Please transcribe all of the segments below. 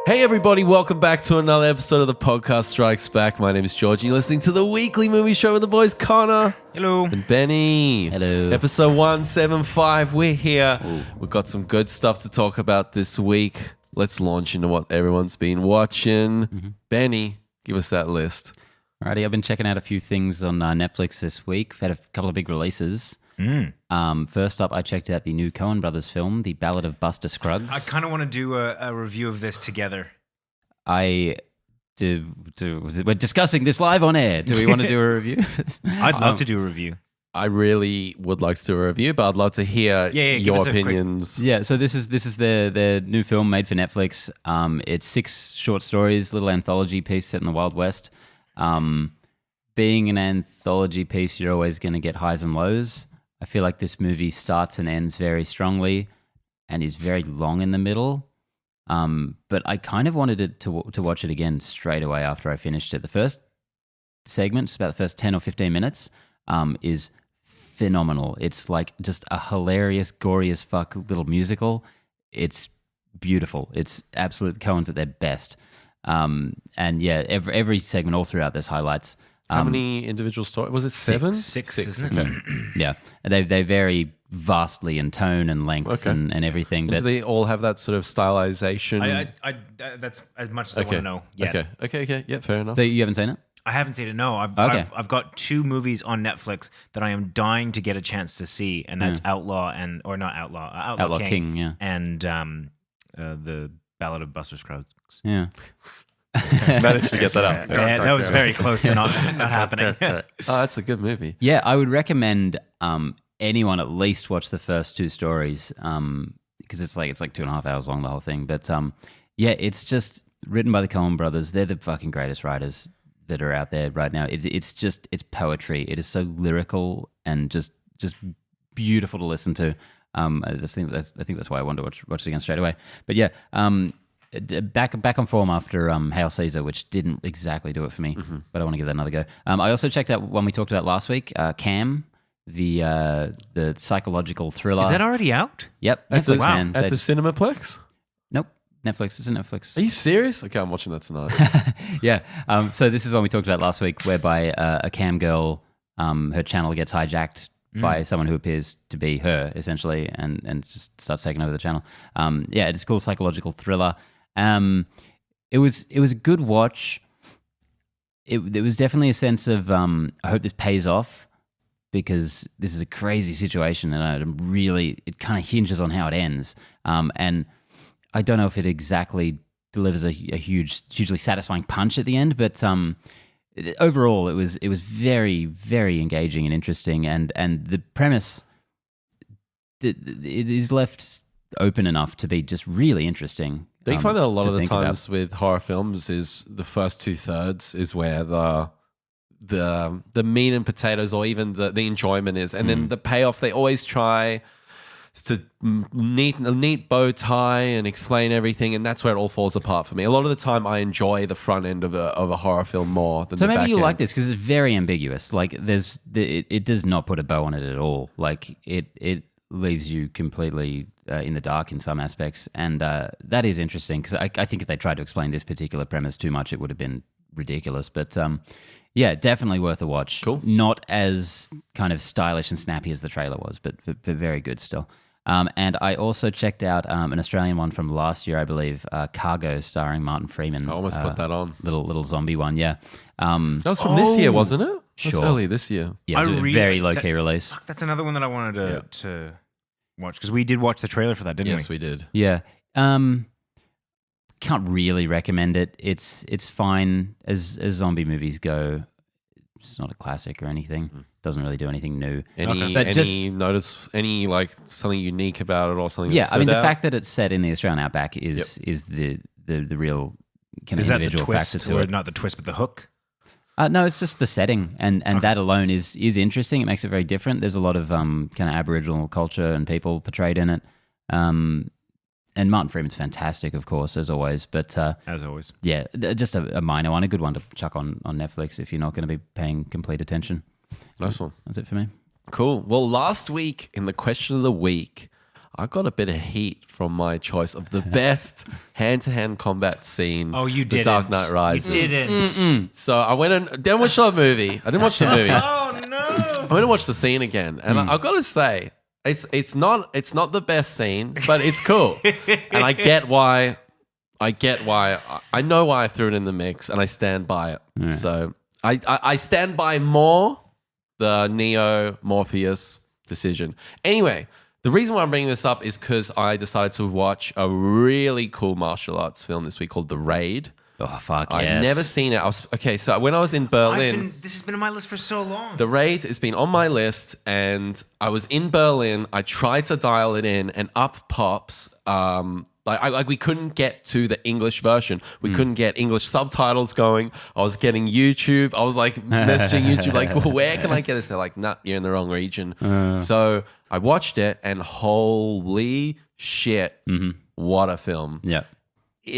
Hey everybody, welcome back to another episode of the podcast Strikes Back. My name is George and you're listening to the weekly movie show with the boys Connor. Hello. And Benny. Hello. Episode 175, we're here. Ooh. We've got some good stuff to talk about this week. Let's launch into what everyone's been watching. Benny, give us that list. Alrighty, I've been checking out a few things on Netflix this week. We've had a couple of big releases. First up, I checked out the new Coen Brothers film, The Ballad of Buster Scruggs. I kind of want to do a review of this together. We're discussing this live on air. Do we want to do a review? I'd love to do a review. I really would like to do a review, but I'd love to hear your opinions. Yeah, so this is their new film made for Netflix. It's 6 short stories, little anthology piece set in the Wild West. Being an anthology piece, you're always going to get highs and lows. I feel like this movie starts and ends very strongly and is very long in the middle. But I kind of wanted to watch it again straight away after I finished it. The first segment, about the first 10 or 15 minutes, is phenomenal. It's like just a hilarious, gory as fuck little musical. It's beautiful. It's absolute Coens at their best. And yeah, every segment all throughout there's highlights. How many individual stories? Was it 7? Six. Okay. Yeah, they vary vastly in tone and length and everything. Do they all have that sort of stylization? I that's as much as I want to know. Yeah. Okay. Yeah, fair enough. So you haven't seen it? I haven't seen it. No, I've got 2 movies on Netflix that I am dying to get a chance to see, and that's Outlaw King, yeah, and the Ballad of Buster Scruggs. Yeah. Managed to get that out. Yeah, that was very close to not happening. Oh, that's a good movie. Yeah, I would recommend anyone at least watch the first 2 stories because it's like 2.5 hours long, the whole thing. But yeah, it's just written by the Coen brothers. They're the fucking greatest writers that are out there right now. It's poetry. It is so lyrical and just beautiful to listen to. I think that's why I wanted to watch it again straight away. But yeah, back on form after Hail Caesar, which didn't exactly do it for me, but I want to give that another go. I also checked out one we talked about last week, Cam, the psychological thriller. Is that already out? Yep, Netflix, man. At the Cinemaplex? Nope, Netflix. It's in Netflix. Are you serious? Okay, I'm watching that tonight. Yeah. So this is one we talked about last week, whereby a cam girl, her channel gets hijacked by someone who appears to be her, essentially, and just starts taking over the channel. Yeah, it's a cool psychological thriller. It was a good watch. It was definitely a sense of I hope this pays off because this is a crazy situation and it kind of hinges on how it ends. And I don't know if it exactly delivers a hugely satisfying punch at the end, but overall it was very, very engaging and interesting, and the premise it is left open enough to be just really interesting. Do you find that a lot of the times with horror films is the first 2/3 is where the meat and potatoes or even the enjoyment is, and then the payoff they always try is to neat bow tie and explain everything, and that's where it all falls apart for me. A lot of the time I enjoy the front end of a horror film more than the back end. So maybe you like this because it's very ambiguous. Like it does not put a bow on it at all. Like it leaves you completely in the dark in some aspects, and that is interesting because I think if they tried to explain this particular premise too much, it would have been ridiculous. But yeah, definitely worth a watch. Cool. Not as kind of stylish and snappy as the trailer was, but very good still. And I also checked out an Australian one from last year, I believe, Cargo, starring Martin Freeman. I almost put that on. Little zombie one, yeah. That was from this year, wasn't it? Sure. That's early this year. Yeah, it was a very low-key release. That's another one that I wanted to watch because we did watch the trailer for that, didn't we? Yes, we did. Yeah. Can't really recommend it. It's fine as zombie movies go. It's not a classic or anything. Doesn't really do anything new. Any like something unique about it or something? Yeah, I mean the fact that it's set in the Australian outback is the real kind of individual factor to it. Not the twist, but the hook. No, it's just the setting, and that alone is interesting. It makes it very different. There's a lot of kind of Aboriginal culture and people portrayed in it. And Martin Freeman's fantastic, of course, as always. But as always, yeah, just a minor one, a good one to chuck on Netflix if you're not going to be paying complete attention. Nice one. That's it for me. Cool. Well, last week in the question of the week, I got a bit of heat from my choice of the best hand-to-hand combat scene. Oh, you The didn't. Dark Knight Rises. You didn't. So I went and didn't watch the movie. I didn't watch the movie. Oh no. I went to watch the scene again, and I've got to say, it's not the best scene, but it's cool, and I get why. I know why I threw it in the mix, and I stand by it. Yeah. So I stand by more the Neo Morpheus decision. Anyway, the reason why I'm bringing this up is because I decided to watch a really cool martial arts film this week called The Raid. Oh, fuck yes. I'd never seen it. So when I was in Berlin, This has been on my list for so long. The Raid has been on my list, and I was in Berlin. I tried to dial it in, and up pops. We couldn't get to the English version. We couldn't get English subtitles going. I was getting YouTube. I was like messaging YouTube, like, well, where can I get this? They're like, nah, you're in the wrong region. So I watched it, and holy shit, what a film! Yeah.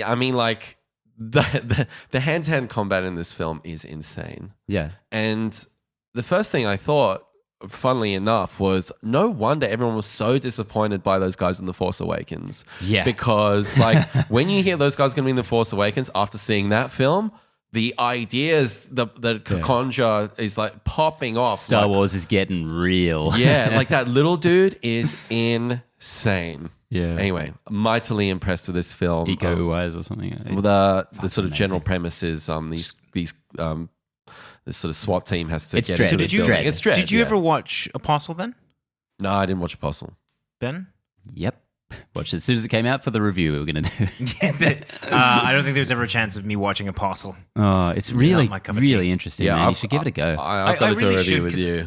I mean, like. The hand-to-hand combat in this film is insane. Yeah. And the first thing I thought, funnily enough, was no wonder everyone was so disappointed by those guys in The Force Awakens. Yeah. Because like when you hear those guys going to be in The Force Awakens after seeing that film, the ideas that conjure is like popping off. Star Wars is getting real. Yeah, like that little dude is insane. Yeah. Anyway, mightily impressed with this film. Eco-wise or something. The sort of general premise is this sort of SWAT team has to It's get Dread. into It's this building. Dread. It's Dread. Did you yeah. ever watch Apostle then, No, I didn't watch Apostle. Ben? Yep. Watch it as soon as it came out for the review we were going to do. I don't think there's ever a chance of me watching Apostle. Oh, it's really, my cup of tea. really interesting, man. You should give it a go. I've got to do a really review should, with 'cause you.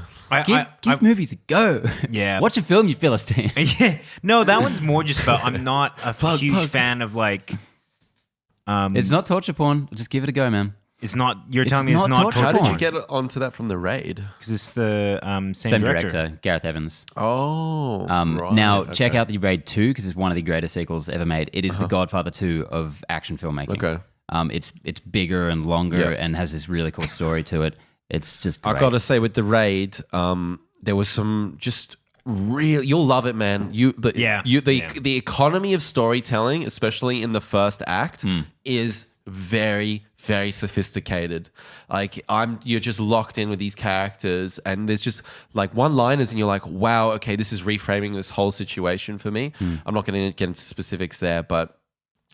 Give movies a go. Yeah. Watch a film, you Philistine. Yeah. No, that one's more just about I'm not a huge fan of like It's not torture porn. Just give it a go, man. it's not you're It's telling me it's not not torture How torture did you porn. get onto that from The Raid? because it's the same director. Gareth Evans. Oh, right. Now, Okay. check out The Raid 2 because it's one of the greatest sequels ever made. It is the Godfather 2 of action filmmaking. Okay. It's bigger and longer Yeah. and has this really cool story to it. It's just great. I got to say, with The Raid, there was some just real. You'll love it, man. The economy of storytelling, especially in the first act, is very, very sophisticated. Like you're just locked in with these characters, and there's just like one-liners, and you're like, wow, okay, this is reframing this whole situation for me. I'm not going to get into specifics there, but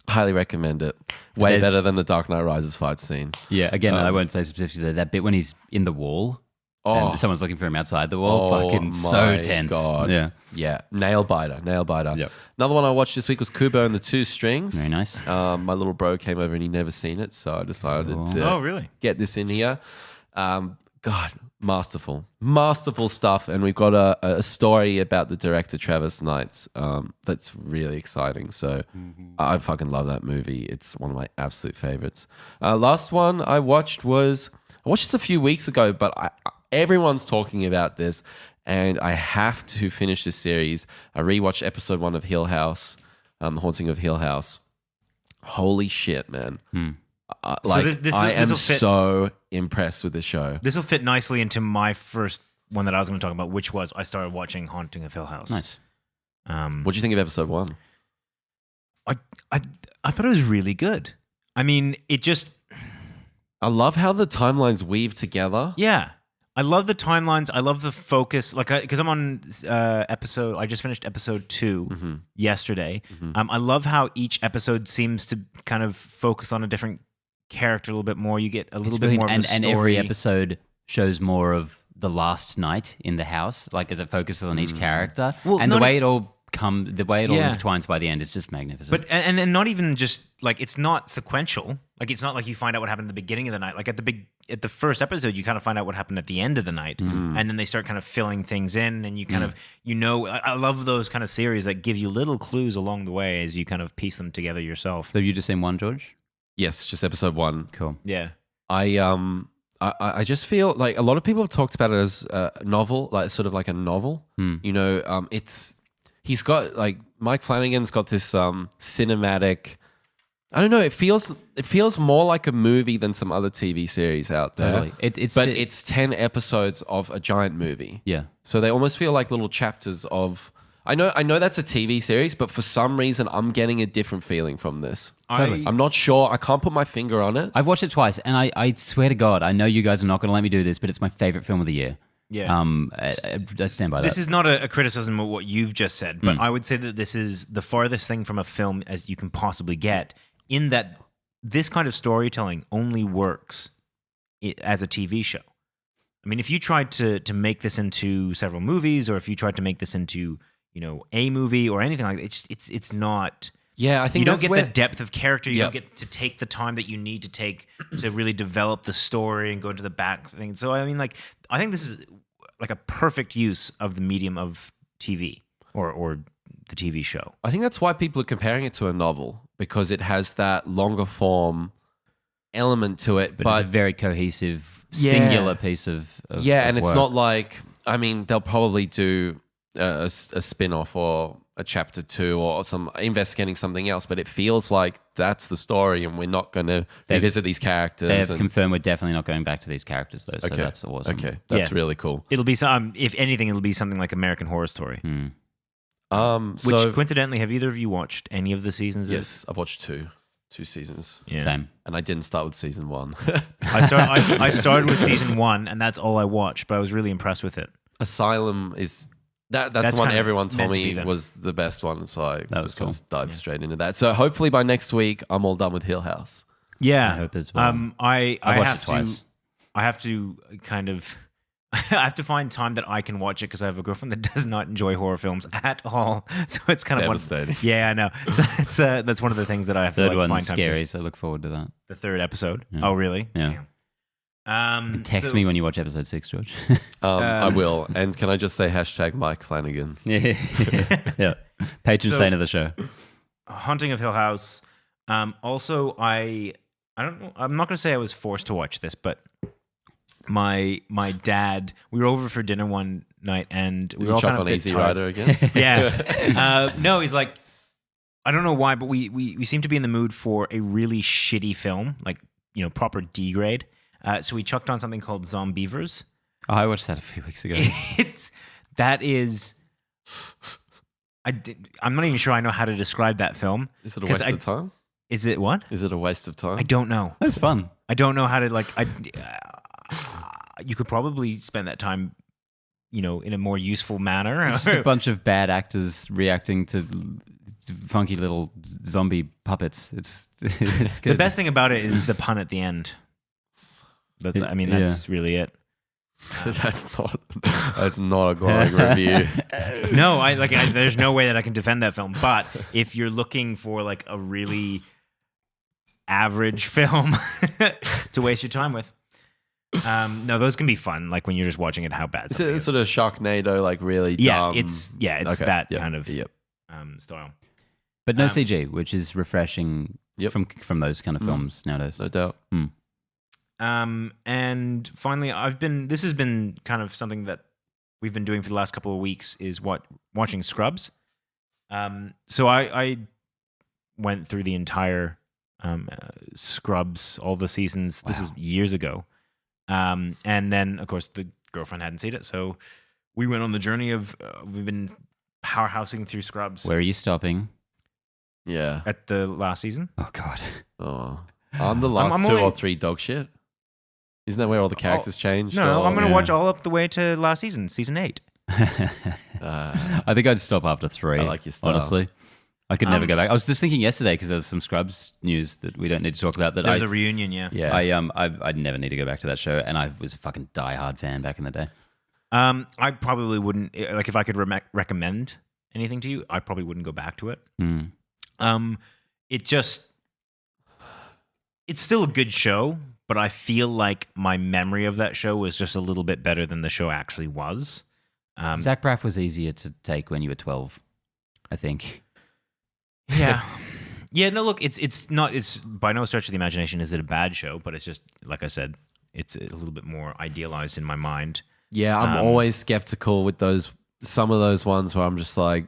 highly recommend it. Way better than the Dark Knight Rises fight scene. Yeah, again, I won't say specifically that bit when he's in the wall and someone's looking for him outside the wall. Fucking so tense. God. Yeah. Nail biter. Yep. Another one I watched this week was Kubo and the Two Strings. Very nice. My little bro came over and he'd never seen it, so I decided to really? get this in here. God, masterful stuff. And we've got a story about the director Travis Knight that's really exciting. So I fucking love that movie. It's one of my absolute favorites. Last one I watched this a few weeks ago, but everyone's talking about this, and I have to finish this series. I rewatched episode 1 of Hill House, The Haunting of Hill House. Holy shit, man. I am so impressed with the show. This will fit nicely into my first one that I was going to talk about, which was I started watching Haunting of Hill House. Nice. What do you think of episode 1? I thought it was really good. I mean, I love how the timelines weave together. Yeah. I love the timelines. I love the focus. Like, because I'm on I just finished episode 2 yesterday. I love how each episode seems to kind of focus on a different character a little bit more. You get a little bit more of a story. And every episode shows more of the last night in the house, like as it focuses on each character. Well, and the way it all intertwines by the end is just magnificent. But and not even just like it's not sequential. Like it's not like you find out what happened at the beginning of the night. Like at the first episode, you kind of find out what happened at the end of the night, and then they start kind of filling things in, and you kind of I love those kind of series that give you little clues along the way as you kind of piece them together yourself. So you just seen one, George? Yes, just episode 1. Cool. Yeah. I just feel like a lot of people have talked about it as a novel, like sort of like a novel. You know, he's got like Mike Flanagan's got this cinematic. I don't know. It feels more like a movie than some other TV series out there. Totally. It's 10 episodes of a giant movie. Yeah. So they almost feel like little chapters of I know that's a TV series, but for some reason I'm getting a different feeling from this. I'm not sure. I can't put my finger on it. I've watched it twice, and I swear to God, I know you guys are not going to let me do this, but it's my favorite film of the year. Yeah. I stand by that. This is not a criticism of what you've just said, but I would say that this is the farthest thing from a film as you can possibly get, in that this kind of storytelling only works as a TV show. I mean, if you tried to make this into several movies, or if you tried to make this into, a movie or anything like that, it's not. Yeah, I think you don't get the depth of character. You don't get to take the time that you need to take to really develop the story and go into the back thing. So I mean, I think this is like a perfect use of the medium of TV or the TV show. I think that's why people are comparing it to a novel, because it has that longer form element to it. But it's a very cohesive, singular piece of and it's work. not like, I mean, they'll probably do a spin-off or a chapter 2 or some investigating something else, but it feels like that's the story, and we're not going to revisit these characters. They have confirmed we're definitely not going back to these characters, though. So that's awesome. Okay, that's really cool. It'll be some. If anything, it'll be something like American Horror Story. Which coincidentally, have either of you watched any of the seasons? Yes, I've watched two seasons. Yeah. Same. And I didn't start with season 1. I started with season 1, and that's all I watched. But I was really impressed with it. Asylum is. That's the one everyone told me was the best one, so I just cool. dived straight into that. So hopefully by next week, I'm all done with Hill House. Yeah, I hope as well. I watched it twice. I have to kind of. I have to find time that I can watch it, because I have a girlfriend that does not enjoy horror films at all. So it's kind of devastating. Yeah, I know. So it's that's one of the things that I have to find time. Scary, so look forward to that. The third episode. Yeah. Oh, really? Yeah. Text me when you watch episode 6, George. I will. And can I just say #Mike Flanagan? Yeah. Patron saint of the show. Haunting of Hill House. Also, I don't know. I'm not going to say I was forced to watch this, but my dad, we were over for dinner one night, and we were all kind of on Easy Rider again. Yeah. No, he's like, I don't know why, but we seem to be in the mood for a really shitty film, like, proper D grade. So we chucked on something called Zombievers. Oh, I watched that a few weeks ago. I'm not even sure I know how to describe that film. Is it a waste of time? Is it what? Is it a waste of time? I don't know. It's fun. I don't know how to you could probably spend that time, in a more useful manner. It's just a bunch of bad actors reacting to funky little zombie puppets. It's good. The best thing about it is the pun at the end. That's really it. That's not a glowing review. No, there's no way that I can defend that film. But if you're looking for like a really average film to waste your time with, no, those can be fun. Like when you're just watching it, how bad. It's a sort of Sharknado, like really dumb. Yeah, it's that kind of style. But no CG, which is refreshing from those kind of films nowadays. No doubt. And finally, this has been kind of something that we've been doing for the last couple of weeks, is watching Scrubs. So I went through the entire Scrubs, all the seasons. Wow. This is years ago. And then, of course, the girlfriend hadn't seen it, so we went on the journey of we've been powerhousing through Scrubs. Where are you stopping? Yeah. At the last season. Oh, God. Oh. On the last two or three dog shit? Isn't that where all the characters changed? No, I'm going to watch all up the way to last season, season 8. I think I'd stop after 3. I like your style. Honestly. I could never go back. I was just thinking yesterday, because there was some Scrubs news that we don't need to talk about. There was a reunion, yeah. I'd never need to go back to that show, and I was a fucking diehard fan back in the day. I probably wouldn't, like, if I could recommend anything to you, I probably wouldn't go back to it. It's still a good show, but I feel like my memory of that show was just a little bit better than the show actually was. Zach Braff was easier to take when you were 12, I think. Yeah. Yeah, no, look, it's by no stretch of the imagination is it a bad show, but it's just, like I said, it's a little bit more idealized in my mind. Yeah, I'm always skeptical with some of those ones where I'm just like,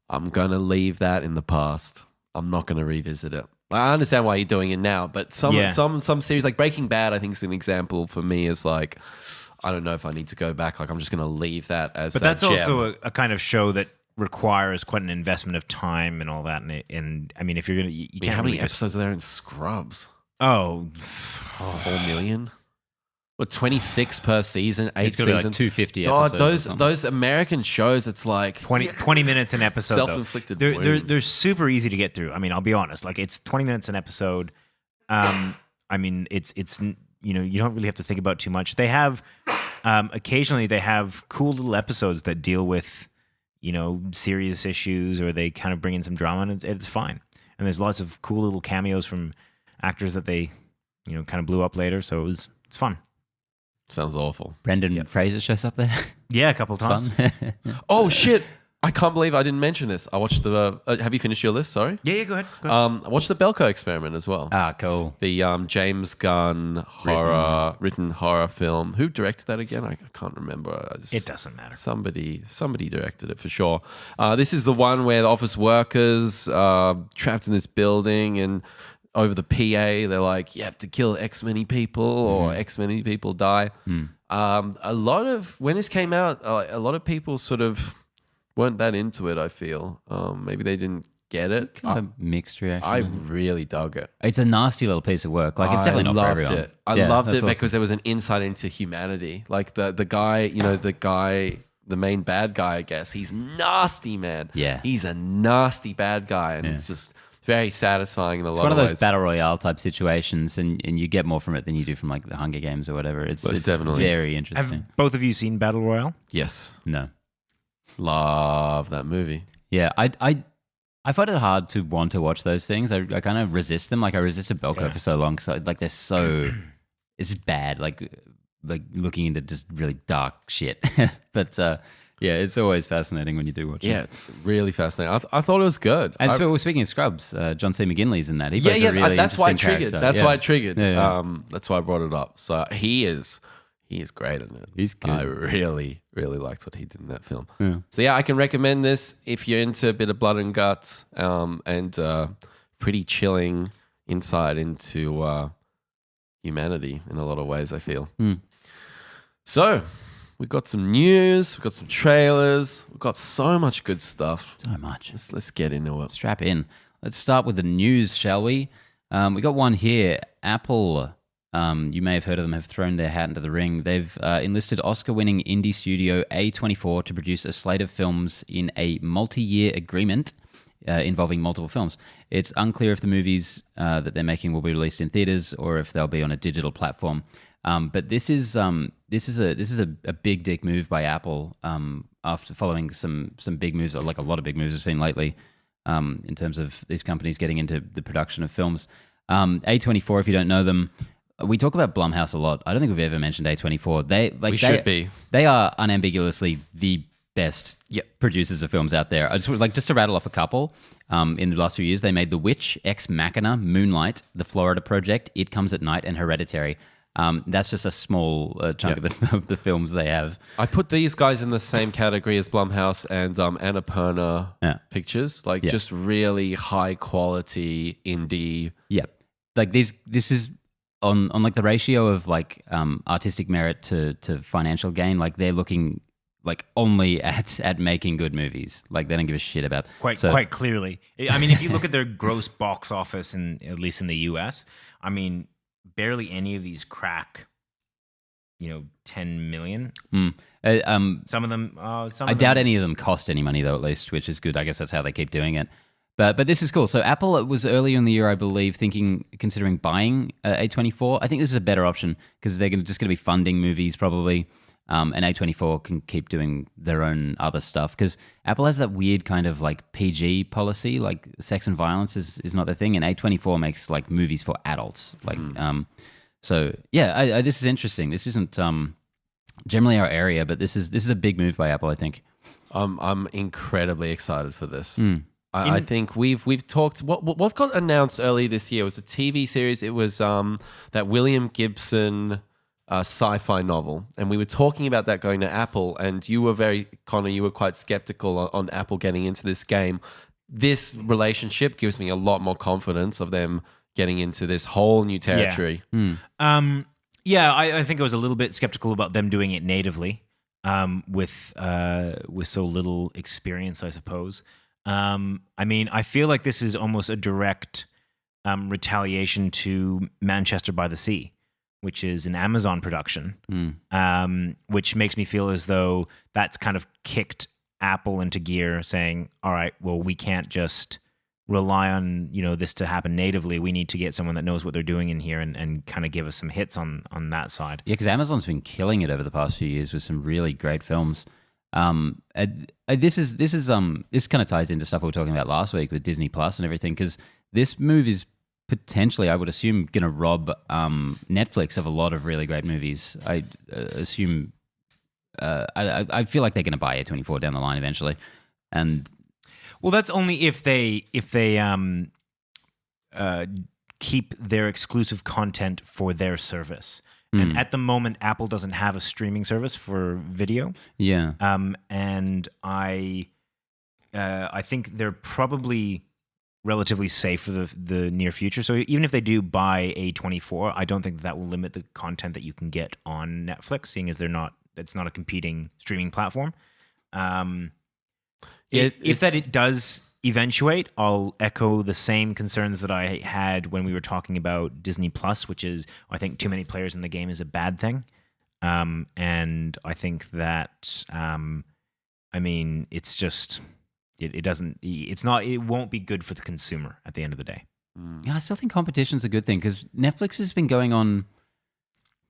I'm going to leave that in the past. I'm not going to revisit it. I understand why you're doing it now, but some series like Breaking Bad, I think is an example for me, is like, I don't know if I need to go back. Like, I'm just going to leave that as. But that that's gem. Also a kind of show that requires quite an investment of time and all that. And I mean, if you're gonna, you can't. How many really episodes are there in Scrubs? 4 million. What, 26 per season? 8 It's got to be seasons. like 250 God, episodes. those American shows, it's like 20 minutes an episode. Self-inflicted They're super easy to get through. I mean, I'll be honest. Like, it's 20 minutes an episode. I mean, it's you don't really have to think about too much. They have occasionally they have cool little episodes that deal with serious issues, or they kind of bring in some drama, and it's fine. And there's lots of cool little cameos from actors that they kind of blew up later. So it's fun. Sounds awful. Brendan Fraser shows up there. Yeah, a couple of times. Oh shit! I can't believe I didn't mention this. I watched the. Have you finished your list? Sorry. Yeah, go ahead. I watched the Belko Experiment as well. Ah, cool. The James Gunn written horror film. Who directed that again? I can't remember. It doesn't matter. Somebody directed it for sure. This is the one where the office workers trapped in this building, and over the PA, they're like, you have to kill X many people or X many people die. When this came out, a lot of people sort of weren't that into it, I feel. Maybe they didn't get it. Kind of a mixed reaction. I really dug it. It's a nasty little piece of work. Like, it's definitely not for everyone. I loved it because there was an insight into humanity. Like the guy, the main bad guy, I guess, he's nasty, man. Yeah. He's a nasty bad guy, and it's just very satisfying in a lot of ways. It's one of those battle royale type situations, and you get more from it than you do from like the Hunger Games or whatever. It's definitely very interesting. Have both of you seen Battle Royale? Yes. No. Love that movie. Yeah, I find it hard to want to watch those things. I kind of resist them. Like, I resisted Belko for so long. So like, they're so it's bad. Like looking into just really dark shit. But yeah, it's always fascinating when you do watch it. Yeah, really fascinating. I thought it was good. And so, speaking of Scrubs, John C. McGinley's in that. He plays a really that's why I interesting triggered. character. That's Yeah. why I triggered. Yeah. That's why I brought it up. So he is great in it. He's good. I really, really liked what he did in that film. Yeah. So yeah, I can recommend this if you're into a bit of blood and guts, and pretty chilling insight into humanity in a lot of ways, I feel. So we've got some news, we've got some trailers, we've got so much good stuff. So much. Let's get into it. Strap in. Let's start with the news, shall we? We got one here. Apple, you may have heard of them, have thrown their hat into the ring. They've enlisted Oscar-winning indie studio A24 to produce a slate of films in a multi-year agreement involving multiple films. It's unclear if the movies that they're making will be released in theaters or if they'll be on a digital platform. But this is a big dick move by Apple after following some big moves, or like a lot of big moves we've seen lately in terms of these companies getting into the production of films. A24, if you don't know them, we talk about Blumhouse a lot. I don't think we've ever mentioned A24. They are unambiguously the best producers of films out there. I just to rattle off a couple. In the last few years, they made The Witch, Ex Machina, Moonlight, The Florida Project, It Comes at Night, and Hereditary. That's just a small chunk of the films they have. I put these guys in the same category as Blumhouse and Annapurna Pictures, just really high quality indie. Yep, like this is on like the ratio of like artistic merit to financial gain. Like, they're looking like only at making good movies. Like, they don't give a shit about quite clearly. I mean, if you look at their gross box office, at least in the US, I mean, barely any of these crack 10 million. Some of them I doubt any of them cost any money, though, at least, which is good. I guess that's how they keep doing it. But this is cool. So Apple was earlier in the year, I believe, considering buying A24. I think this is a better option because they're just going to be funding movies probably. And A24 can keep doing their own other stuff because Apple has that weird kind of like PG policy, like sex and violence is not their thing, and A24 makes like movies for adults. Like, so yeah, this is interesting. This isn't generally our area, but this is a big move by Apple, I think. I'm incredibly excited for this. I think we've talked. What got announced early this year was a TV series. It was that William Gibson sci-fi novel, and we were talking about that going to Apple, and you were Connor, you were quite skeptical on Apple getting into this game. This relationship gives me a lot more confidence of them getting into this whole new territory. I think I was a little bit skeptical about them doing it natively. with so little experience, I suppose. I mean, I feel like this is almost a direct retaliation to Manchester by the Sea, which is an Amazon production, which makes me feel as though that's kind of kicked Apple into gear, saying, all right, well, we can't just rely on this to happen natively. We need to get someone that knows what they're doing in here and kind of give us some hits on that side. Yeah, because Amazon's been killing it over the past few years with some really great films. This kind of ties into stuff we were talking about last week with Disney Plus and everything, because this move is potentially, I would assume, going to rob Netflix of a lot of really great movies. I assume, I feel like they're going to buy A24 down the line eventually, and well, that's only if they keep their exclusive content for their service. And at the moment, Apple doesn't have a streaming service for video. Yeah. And I think they're probably relatively safe for the near future. So even if they do buy A24, I don't think that will limit the content that you can get on Netflix, seeing as it's not a competing streaming platform. If it does eventuate, I'll echo the same concerns that I had when we were talking about Disney Plus, which is I think too many players in the game is a bad thing. And I think that, I mean, it's just, it won't be good for the consumer at the end of the day. Yeah, I still think competition's a good thing, because Netflix has been going on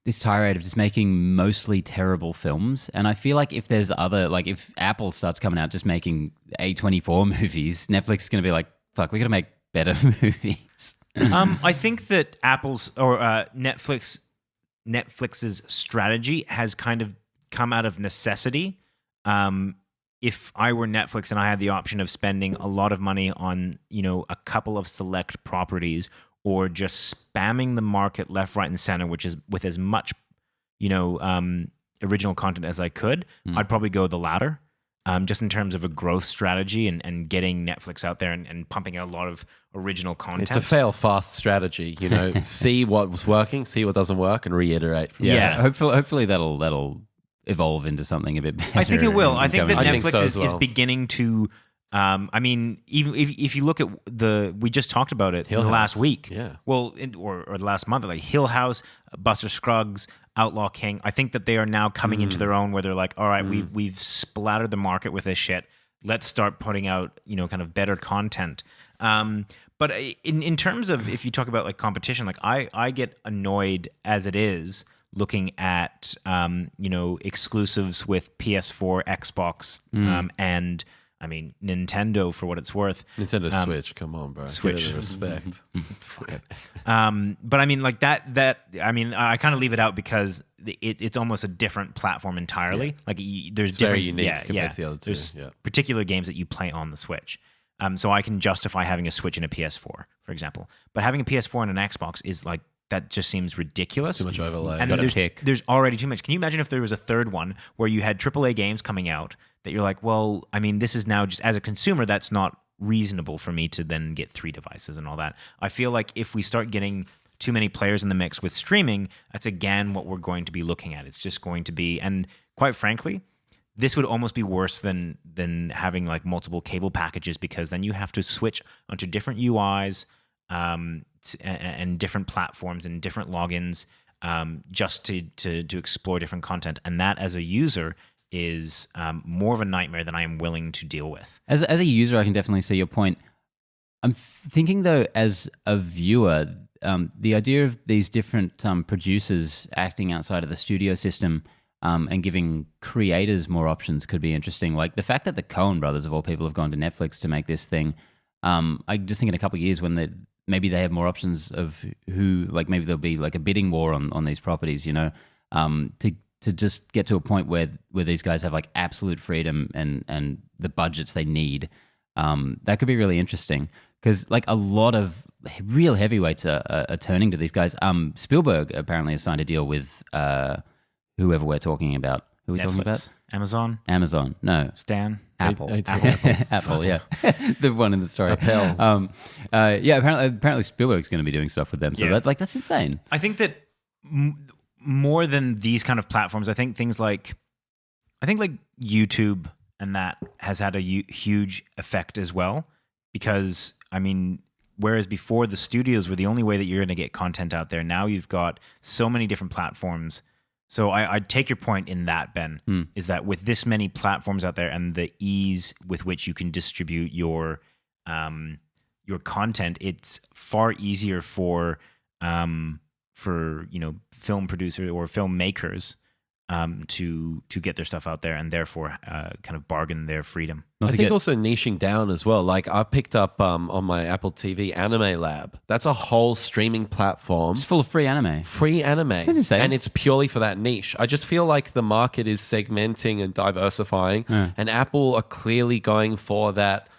this tirade of just making mostly terrible films. And I feel like if there's if Apple starts coming out just making A24 movies, Netflix is going to be like, fuck, we got to make better movies. I think that Netflix's strategy has kind of come out of necessity. If I were Netflix and I had the option of spending a lot of money on, a couple of select properties, or just spamming the market left, right, and center, which is with as much, original content as I could, I'd probably go the latter, just in terms of a growth strategy and getting Netflix out there and pumping out a lot of original content. It's a fail fast strategy, see what was working, see what doesn't work, and reiterate. Yeah. Hopefully that'll evolve into something a bit better. I think it will. I think that Netflix so is beginning to. I mean, even if you look at we just talked about it last week. Yeah. Well, or the last month, like Hill House, Buster Scruggs, Outlaw King. I think that they are now coming into their own, where they're like, all right, we've splattered the market with this shit. Let's start putting out, kind of better content. But in terms of, if you talk about like competition, like I get annoyed as it is looking at exclusives with PS4, Xbox, and I mean, Nintendo, for what it's worth. Nintendo Switch, come on, bro. Switch. Give it respect. Fuck it. But I mean, like I mean, I kind of leave it out because it's almost a different platform entirely. Yeah. Like there's It's different, very unique compared to the other two. There's particular games that you play on the Switch. So I can justify having a Switch and a PS4, for example. But having a PS4 and an Xbox is like, that just seems ridiculous. It's too much overlay. And there's already too much. Can you imagine if there was a third one where you had AAA games coming out that you're like, well, I mean, this is now just, as a consumer, that's not reasonable for me to then get 3 devices and all that. I feel like if we start getting too many players in the mix with streaming, that's again what we're going to be looking at. It's just going to be, and quite frankly, this would almost be worse than having like multiple cable packages, because then you have to switch onto different UIs, and different platforms and different logins, just to explore different content. And that, as a user, is more of a nightmare than I am willing to deal with. As a user, I can definitely see your point. I'm thinking, though, as a viewer, the idea of these different producers acting outside of the studio system and giving creators more options could be interesting. Like the fact that the Coen brothers, of all people, have gone to Netflix to make this thing. I just think in a couple of years when maybe they have more options of who, like maybe there'll be like a bidding war on these properties, to just get to a point where these guys have like absolute freedom and the budgets they need. That could be really interesting, because like a lot of real heavyweights are turning to these guys. Spielberg apparently has signed a deal with whoever we're talking about. Who are we talking about? Amazon? No. Stan? Apple. Apple. Apple, yeah. The one in the story. Apple. Yeah, apparently Spielberg's going to be doing stuff with them. So that's insane. I think that more than these kind of platforms, I think things like I think like YouTube and that has had a huge effect as well, because I mean, whereas before the studios were the only way that you're going to get content out there, now you've got so many different platforms. So I take your point in that, Ben, is that with this many platforms out there and the ease with which you can distribute your content, it's far easier for film producers or filmmakers to get their stuff out there and therefore kind of bargain their freedom. I think also niching down as well. Like I've picked up on my Apple TV Anime Lab. That's a whole streaming platform. It's full of free anime. And it's purely for that niche. I just feel like the market is segmenting and diversifying, and Apple are clearly going for that,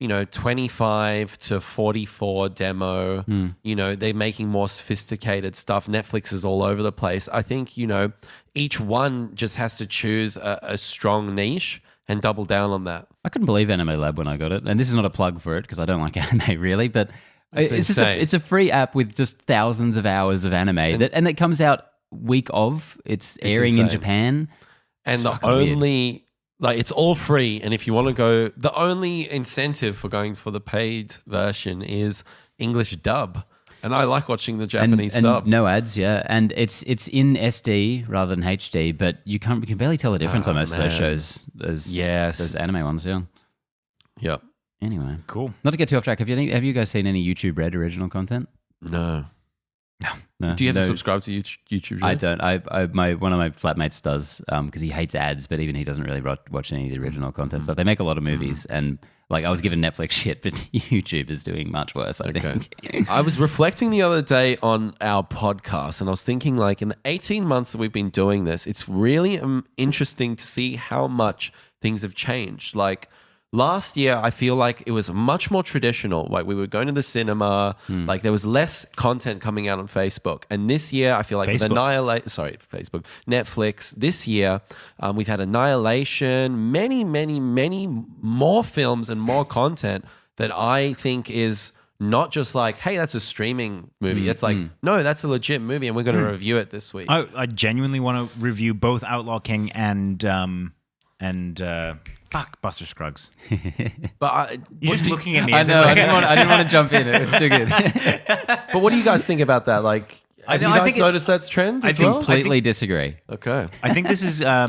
25 to 44 demo. They're making more sophisticated stuff. Netflix is all over the place. I think, each one just has to choose a strong niche and double down on that. I couldn't believe Anime Lab when I got it. And this is not a plug for it because I don't like anime really, but it's a free app with just thousands of hours of anime and that comes out week of. It's airing in Japan. And the only... Like, it's all free, and if you want to go, the only incentive for going for the paid version is English dub, and I like watching the Japanese sub. And no ads, yeah, and it's in SD rather than HD, but you can barely tell the difference on most of those shows. Those anime ones, yeah. Yep. Anyway, cool. Not to get too off track, have you guys seen any YouTube Red original content? No. Do you have to subscribe to YouTube? I don't. One of my flatmates does because he hates ads, but even he doesn't really watch any of the original content stuff. They make a lot of movies, and like I was giving Netflix shit, but YouTube is doing much worse. I think. I was reflecting the other day on our podcast, and I was thinking, like, in the 18 months that we've been doing this, it's really interesting to see how much things have changed. Like, last year, I feel like it was much more traditional. Like, we were going to the cinema. Like, there was less content coming out on Facebook. And this year, I feel like Netflix. This year, we've had Annihilation, many, many, many more films and more content that I think is not just like, hey, that's a streaming movie. It's like, no, that's a legit movie, and we're going to review it this week. I genuinely want to review both Outlaw King and Buster Scruggs. But you're just looking at me. I know. I didn't want to jump in. It was too good. But what do you guys think about that? Like, have you guys noticed that trend as well? I completely disagree. Okay. I think this is... I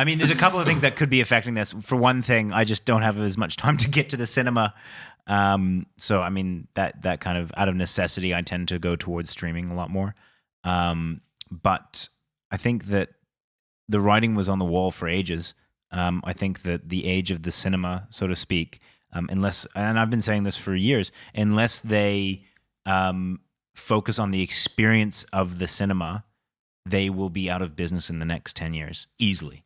mean, there's a couple of things that could be affecting this. For one thing, I just don't have as much time to get to the cinema. So, I mean, that kind of out of necessity, I tend to go towards streaming a lot more. But I think that the writing was on the wall for ages. I think that the age of the cinema, so to speak, unless, and I've been saying this for years, unless they focus on the experience of the cinema, they will be out of business in the next 10 years, easily.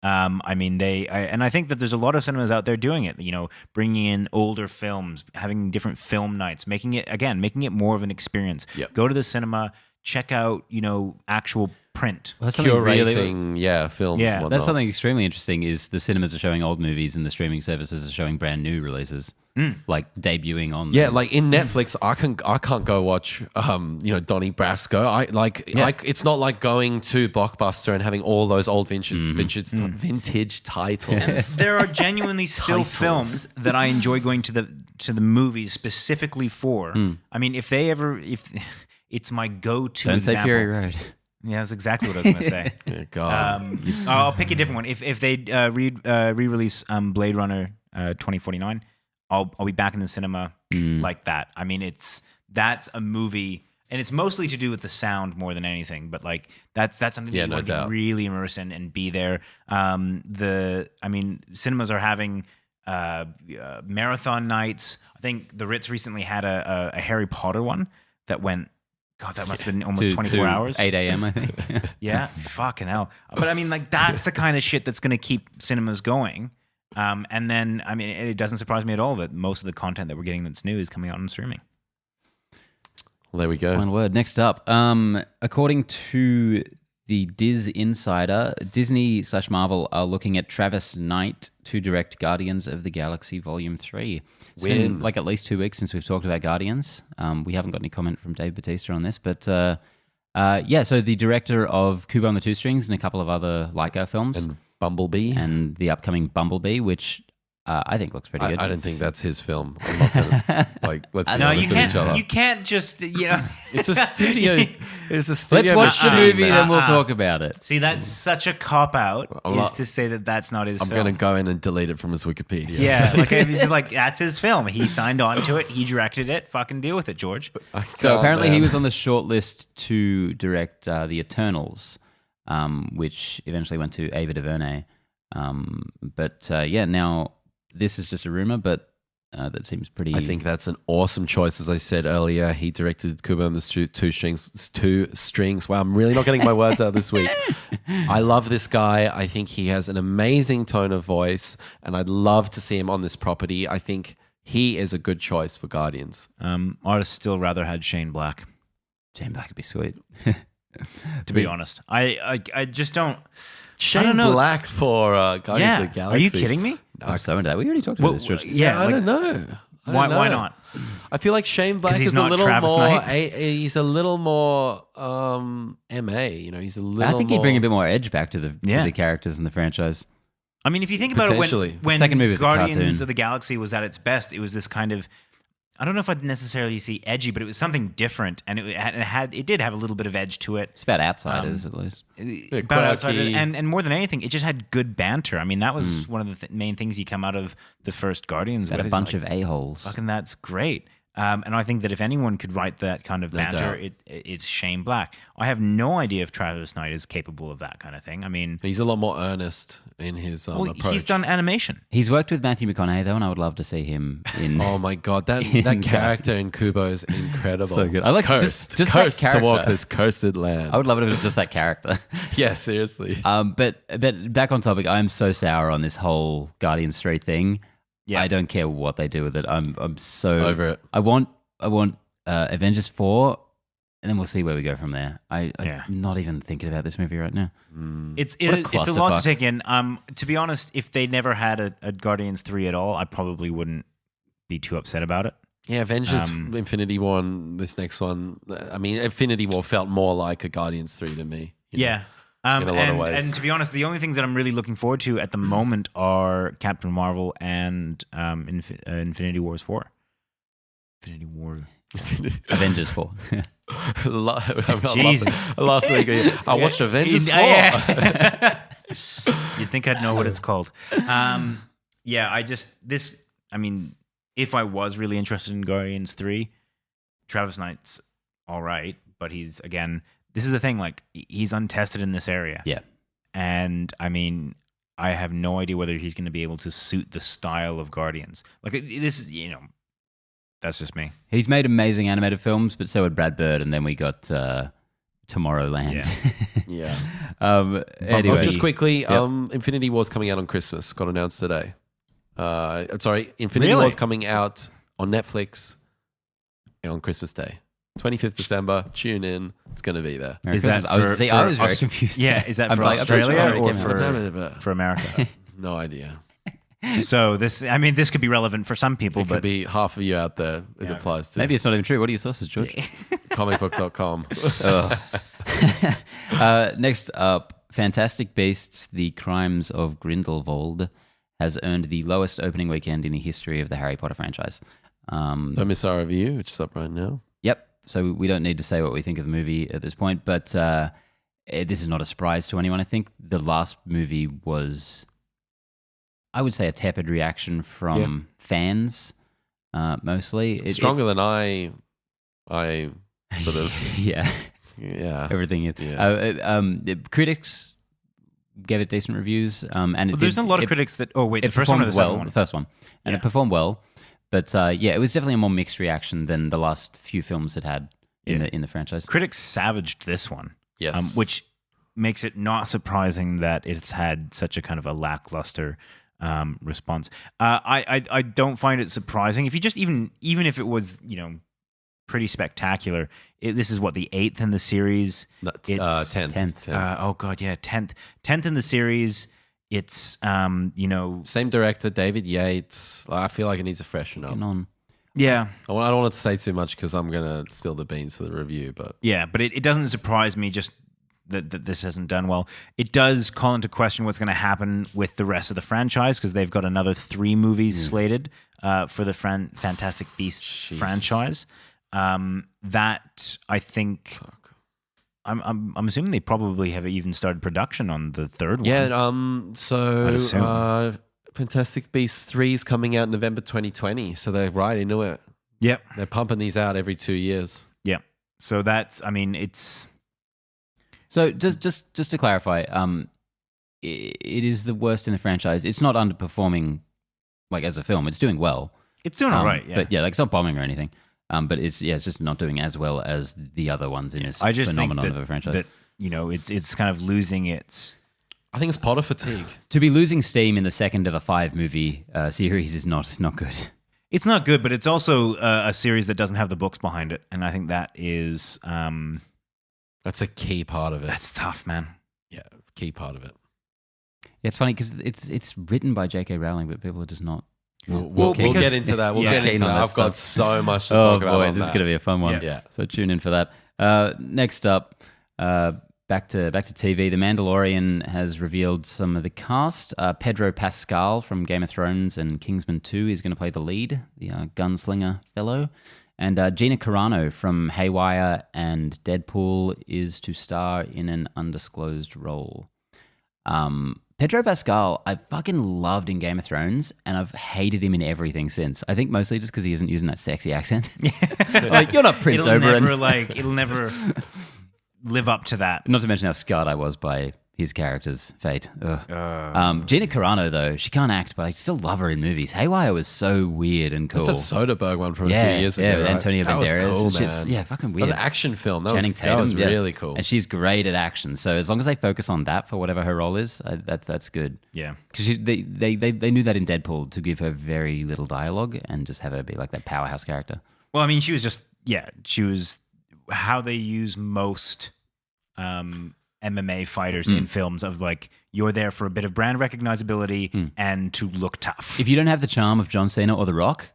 I mean, and I think that there's a lot of cinemas out there doing it, bringing in older films, having different film nights, making it more of an experience. Yep. Go to the cinema, check out, actual print. Well, curating, films. Yeah, and whatnot. That's something extremely interesting. Is the cinemas are showing old movies and the streaming services are showing brand new releases, like debuting on. Yeah, like in Netflix, I can't go watch, Donnie Brasco. It's not like going to Blockbuster and having all those old vintage titles. And there are genuinely still films that I enjoy going to the movies specifically for. I mean, if it's my go-to Don't example. say Fury Road. Yeah, that's exactly what I was going to say. Yeah, God. I'll pick a different one. If they re-release Blade Runner 2049, I'll be back in the cinema like that. I mean, that's a movie, and it's mostly to do with the sound more than anything. But like that's something that you want to be really immersed in and be there. Cinemas are having marathon nights. I think the Ritz recently had a Harry Potter one that went. God, that must have been almost 24 hours. 8 a.m., I think. Yeah, fucking hell. But I mean, like, that's the kind of shit that's going to keep cinemas going. And then, I mean, it doesn't surprise me at all that most of the content that we're getting that's new is coming out on streaming. Well, there we go. One word. Next up, according to the DisInsider, Disney/Marvel are looking at Travis Knight to direct Guardians of the Galaxy Volume 3. It's been like at least 2 weeks since we've talked about Guardians. We haven't got any comment from Dave Bautista on this, but so the director of Kubo and the Two Strings and a couple of other Laika films. And Bumblebee. and the upcoming Bumblebee, which I think looks pretty good. I don't think that's his film. I'm not gonna, let's be No, you honest with each other. can't. You can't just It's a studio. It's a studio. Let's watch the machine, movie, man. then we'll talk about it. See, that's such a cop out. I'm Is not- to say that that's not his I'm film. gonna go in and delete it from his Wikipedia. Yeah, like it's just like that's his film. He signed on to it. He directed it. Fucking deal with it, George. So Oh, apparently he man. was on the short list to direct The Eternals, which eventually went to Ava DuVernay. Now this is just a rumor, but that seems pretty... I think that's an awesome choice. As I said earlier, he directed Kubo and the Two Strings. Wow, I'm really not getting my words out this week. I love this guy. I think he has an amazing tone of voice, and I'd love to see him on this property. I think he is a good choice for Guardians. Artists still rather had Shane Black. Shane Black would be sweet. To be honest, I just don't. Shane know. Black for Guardians of the Galaxy. Are you kidding me? I'm so into that. We already talked about this, George. Yeah, I like, don't know. why not? I feel like Shane Black he's is a not little Travis more. Knight? He's a little more MA. He's a little. I think more, he'd bring a bit more edge back to the Yeah. characters in the franchise. I mean, if you think about it, Potentially. when Second movie was a Guardians cartoon. of the Galaxy was at its best, it was this kind of. I don't know if I'd necessarily see edgy, but it was something different, and it did have a little bit of edge to it. It's about outsiders, at least. About quirky. outside, and more than anything, it just had good banter. I mean, that was one of the main things you come out of the first Guardians About with. a is bunch like, of a-holes. fucking that's great. And I think that if anyone could write that kind of No banter, doubt. it's Shane Black. I have no idea if Travis Knight is capable of that kind of thing. I mean, He's a lot more earnest in his approach. he's done animation. He's worked with Matthew McConaughey, though, and I would love to see him in... Oh my god, that In character in Kubo is incredible. So good. I like cursed, just cursed that to walk character. this cursed land. I would love it if it was just that character. Yeah, seriously. But back on topic, I'm so sour on this whole Guardians 3 thing. Yeah. I don't care what they do with it. I'm so... Over it. I want Avengers 4, and then we'll see where we go from there. I'm not even thinking about this movie right now. It's What a it's a lot to clusterfuck. take in. To be honest, if they never had a Guardians 3 at all, I probably wouldn't be too upset about it. Yeah, Avengers Infinity War and this next one. I mean, Infinity War felt more like a Guardians 3 to me. you know? in a lot of ways. And to be honest, the only things that I'm really looking forward to at the moment are Captain Marvel and Infinity Wars 4. Infinity War. Avengers 4. Last week, I watched Avengers 4. You'd think I'd know what it's called. I mean, if I was really interested in Guardians 3, Travis Knight's all right, but he's, again, this is the thing, like, he's untested in this area. Yeah. And, I mean, I have no idea whether he's going to be able to suit the style of Guardians. Like, this is, that's just me. He's made amazing animated films, but so had Brad Bird, and then we got Tomorrowland. Yeah. Anyway, Just quickly, Infinity War's coming out on Christmas. Got announced today. Infinity Really? War's coming out on Netflix on Christmas Day. 25th December. Tune in. It's going to be there. Merry Is that Christmas. for- I was for very Aus- confused. Yeah, is that I'm for like, I'm pretty sure it Australia already or came out. for America? No idea. So this could be relevant for some people, It could but be half of you out there it applies to. Maybe it's not even true. What are your sources, George? Comicbook.com. Next up, Fantastic Beasts: The Crimes of Grindelwald has earned the lowest opening weekend in the history of the Harry Potter franchise. Don't miss our review, which is up right now. Yep. So we don't need to say what we think of the movie at this point, but this is not a surprise to anyone. I think the last movie was, I would say, a tepid reaction from fans, mostly. Stronger than I sort of, Yeah. yeah. Everything is. Yeah. Critics gave it decent reviews, and there's a lot of critics that. Oh wait, the it first one or the performed second well. one? The first one, and Yeah. it performed well. But it was definitely a more mixed reaction than the last few films it had in the franchise. Critics savaged this one, Yes. which makes it not surprising that it's had such a kind of a lackluster response. I don't find it surprising if you just even if it was pretty spectacular. This is what, the 8th in the series. It's It's 10th. Oh god, yeah, 10th in the series. It's Same director, David Yates. I feel like it needs a freshen up. Getting on. yeah. I don't want to say too much because I'm going to spill the beans for the review, but Yeah, but it doesn't surprise me just that this hasn't done well. It does call into question what's going to happen with the rest of the franchise because they've got another 3 movies slated for the Fantastic Beasts franchise. That I think. I'm assuming they probably have even started production on the 3rd one. Yeah. So Fantastic Beasts 3 is coming out November 2020. So they're right into it. Yep. They're pumping these out every 2 years. Yeah. So that's. I mean, it's. So just to clarify, it is the worst in the franchise. It's not underperforming, like as a film. It's doing well. It's doing all right. Yeah. But yeah, like it's not bombing or anything. But it's just not doing as well as the other ones in this phenomenon of a franchise. That it's kind of losing its. I think it's Potter fatigue. To be losing steam in the second of a 5-movie series is not good. It's not good, but it's also a series that doesn't have the books behind it, and I think that is. That's a key part of it. That's tough, man. Yeah, key part of it. Yeah, it's funny because it's written by J.K. Rowling, but people are just not. We'll get into that. We'll get into that. I've got so much to talk about. Oh boy, this is going to be a fun one. Yeah. So tune in for that. Next up, back to TV. The Mandalorian has revealed some of the cast. Pedro Pascal from Game of Thrones and Kingsman 2 is going to play the lead, the gunslinger fellow. And Gina Carano from Haywire and Deadpool is to star in an undisclosed role. Pedro Pascal, I fucking loved in Game of Thrones, and I've hated him in everything since. I think mostly just because he isn't using that sexy accent. Like, you're not Prince Oberyn. It'll never live up to that. Not to mention how scarred I was by his character's fate. Gina Carano, though, she can't act, but I still love her in movies. Haywire was so weird and cool. That's that Soderbergh one from a few years ago. Yeah, right? Antonio that Banderas. Was cool, man. Yeah, fucking weird. That was an action film. That Channing Tatum, was really cool. And she's great at action. So as long as they focus on that for whatever her role is, that's good. Yeah. Because they knew that in Deadpool to give her very little dialogue and just have her be like that powerhouse character. Well, I mean, she was how they use most MMA fighters in films of like, you're there for a bit of brand recognizability and to look tough. If you don't have the charm of John Cena or The Rock,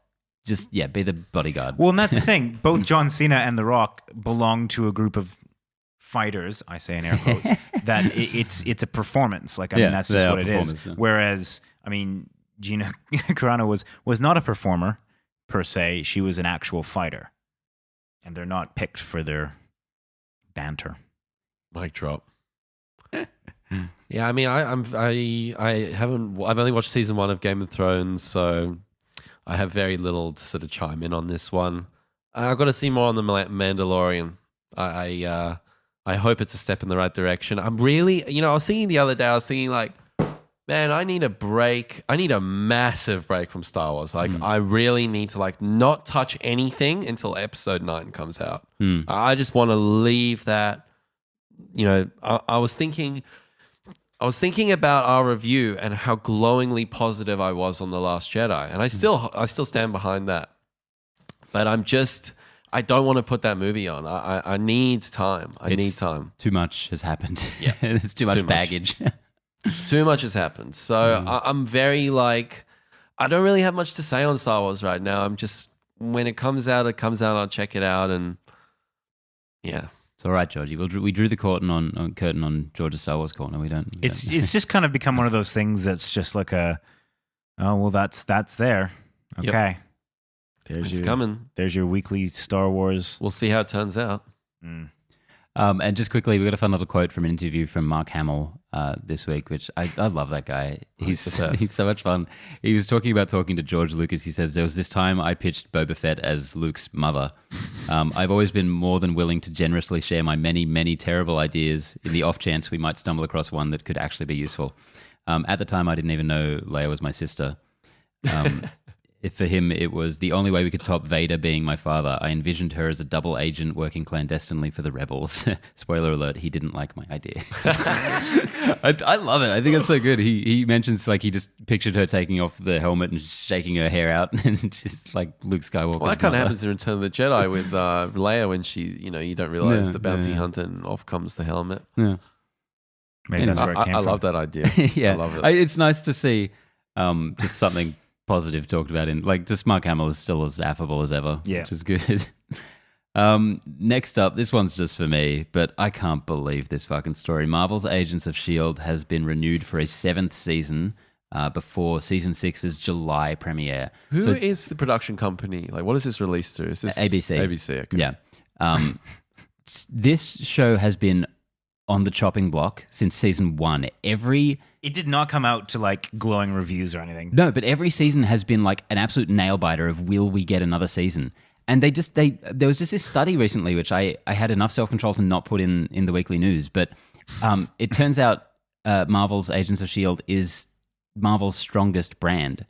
just, be the bodyguard. Well, and that's the thing. Both John Cena and The Rock belong to a group of fighters, I say in air quotes, that it's a performance. Like, I mean, that's just what it is. Yeah. Whereas, I mean, Gina Carano was not a performer per se. She was an actual fighter. And they're not picked for their banter. Mic drop. Yeah, I mean, I've only watched season 1 of Game of Thrones, so I have very little to sort of chime in on this one. I've got to see more on the Mandalorian. I hope it's a step in the right direction. I'm really, I was thinking the other day, like, man, I need a break. I need a massive break from Star Wars. Like, I really need to like not touch anything until episode 9 comes out. I just want to leave that. I was thinking about our review and how glowingly positive I was on The Last Jedi, and I still stand behind that. But I don't want to put that movie on. I need time. I need time. Too much has happened. Yeah, it's too much baggage. Too much has happened. So I'm very like, I don't really have much to say on Star Wars right now. I'm just, when it comes out, I'll check it out, and yeah. It's all right, Georgie. We drew the curtain on George's Star Wars corner. We don't. It's just kind of become one of those things that's just like that's there. Okay, yep. It's coming. There's your weekly Star Wars. We'll see how it turns out. And just quickly, we got a fun little quote from an interview from Mark Hamill this week, which I love that guy. He's so much fun. He was talking to George Lucas. He says, there was this time I pitched Boba Fett as Luke's mother. I've always been more than willing to generously share my many, many terrible ideas in the off chance we might stumble across one that could actually be useful. At the time, I didn't even know Leia was my sister. For him, it was the only way we could top Vader being my father. I envisioned her as a double agent working clandestinely for the rebels. Spoiler alert, he didn't like my idea. I love it. I think it's so good. He mentions like he just pictured her taking off the helmet and shaking her hair out and just like Luke Skywalker. Well, that kind of happens in Return of the Jedi with Leia when she, you don't realize the bounty hunter and off comes the helmet. Yeah. Maybe that's where it came from. I love that idea. Yeah. I love it. It's nice to see just something positive talked about in, like, just Mark Hamill is still as affable as ever, which is good. Next up, this one's just for me, but I can't believe this fucking story. Marvel's Agents of S.H.I.E.L.D. has been renewed for a 7th season before season 6's July premiere. Who is the production company? Like, what is this released to? Is this ABC? ABC, okay. Yeah. This show has been on the chopping block since season 1. It did not come out to like glowing reviews or anything. No, but every season has been like an absolute nail biter of will we get another season? And there was just this study recently which I had enough self-control to not put in the weekly news, but it turns out Marvel's Agents of S.H.I.E.L.D. is Marvel's strongest brand.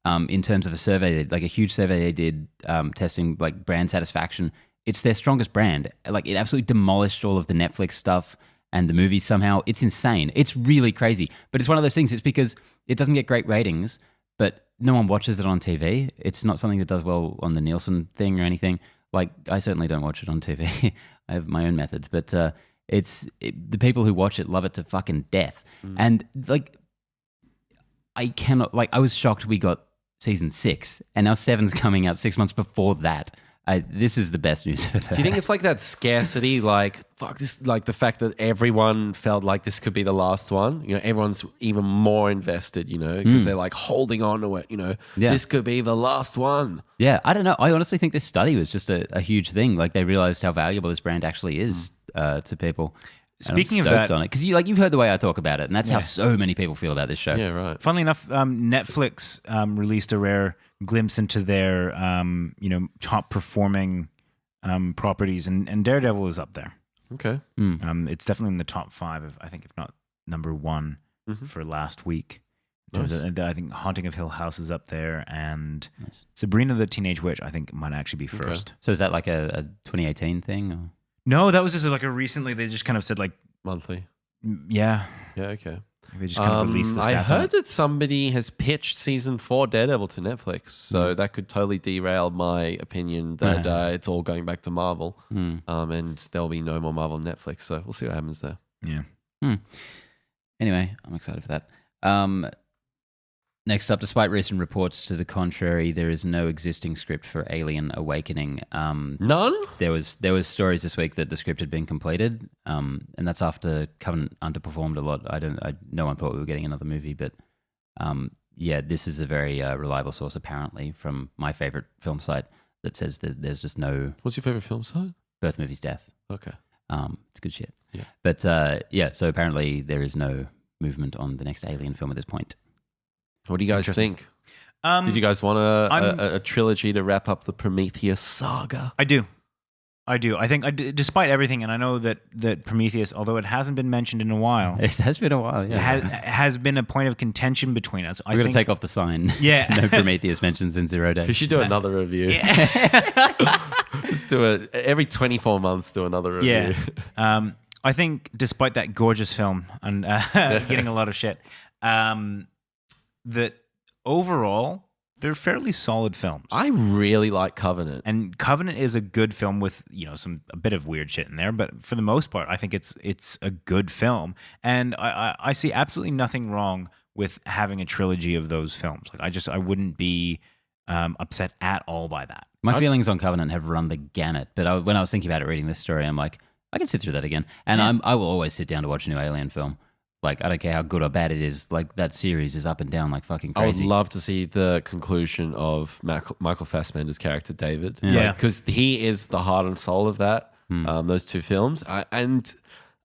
In terms of a survey, like a huge survey they did testing like brand satisfaction. It's their strongest brand. Like it absolutely demolished all of the Netflix stuff and the movies somehow. It's insane. It's really crazy. But it's one of those things. It's because it doesn't get great ratings, but no one watches it on TV. It's not something that does well on the Nielsen thing or anything. Like I certainly don't watch it on TV. I have my own methods, but the people who watch it love it to fucking death. And like I was shocked we got season 6 and now 7's coming out 6 months before that. This is the best news I've ever Do you think it's like that scarcity, like, fuck this, like the fact that everyone felt like this could be the last one? You know, everyone's even more invested, you know, because they're like holding on to it, you know. Yeah. This could be the last one. Yeah, I don't know. I honestly think this study was just a huge thing. Like they realized how valuable this brand actually is to people. Speaking of that, that, on it because you've heard the way I talk about it, and that's how so many people feel about this show. Yeah, right. Funnily enough, Netflix released a rare glimpse into their top performing properties, and Daredevil is up there. Okay. It's definitely in the top 5, I think, if not number 1 for last week. Nice. I think Haunting of Hill House is up there, and Sabrina the Teenage Witch, I think, might actually be first. So is that like a 2018 thing? Or? No, that was just like a recently. They just kind of said like monthly. Yeah. Yeah. Okay. They just kind of released the stats. I heard that somebody has pitched season 4 Daredevil to Netflix, so that could totally derail my opinion that it's all going back to Marvel, and there'll be no more Marvel on Netflix. So we'll see what happens there. Yeah. Anyway, I'm excited for that. Next up, despite recent reports to the contrary, there is no existing script for Alien Awakening. None? There was stories this week that the script had been completed, and that's after Covenant underperformed a lot. No one thought we were getting another movie, but this is a very reliable source apparently from my favorite film site that says that there's just no. What's your favorite film site? Birth Movies Death. Okay. It's good shit. Yeah. But so apparently there is no movement on the next Alien film at this point. What do you guys think? Did you guys want a trilogy to wrap up the Prometheus saga? I do. I think, despite everything, and I know that Prometheus, although it hasn't been mentioned in a while, it has been a while. Yeah, has been a point of contention between us. We're going to take off the sign. Yeah, no Prometheus mentions in 0 days. We should do another review. Just do it every 24 months. Do another review. Yeah. I think, despite that gorgeous film and getting a lot of shit, that overall they're fairly solid films. I really like Covenant, and Covenant is a good film with a bit of weird shit in there, but for the most part, I think it's a good film, and I see absolutely nothing wrong with having a trilogy of those films. Like I wouldn't be upset at all by that. My feelings on Covenant have run the gamut, but when I was thinking about it, reading this story, I'm like, I can sit through that again, and I will always sit down to watch a new Alien film. Like, I don't care how good or bad it is. Like, that series is up and down like fucking crazy. I would love to see the conclusion of Michael Fassbender's character, David. Yeah. Because he is the heart and soul of that, those two films. And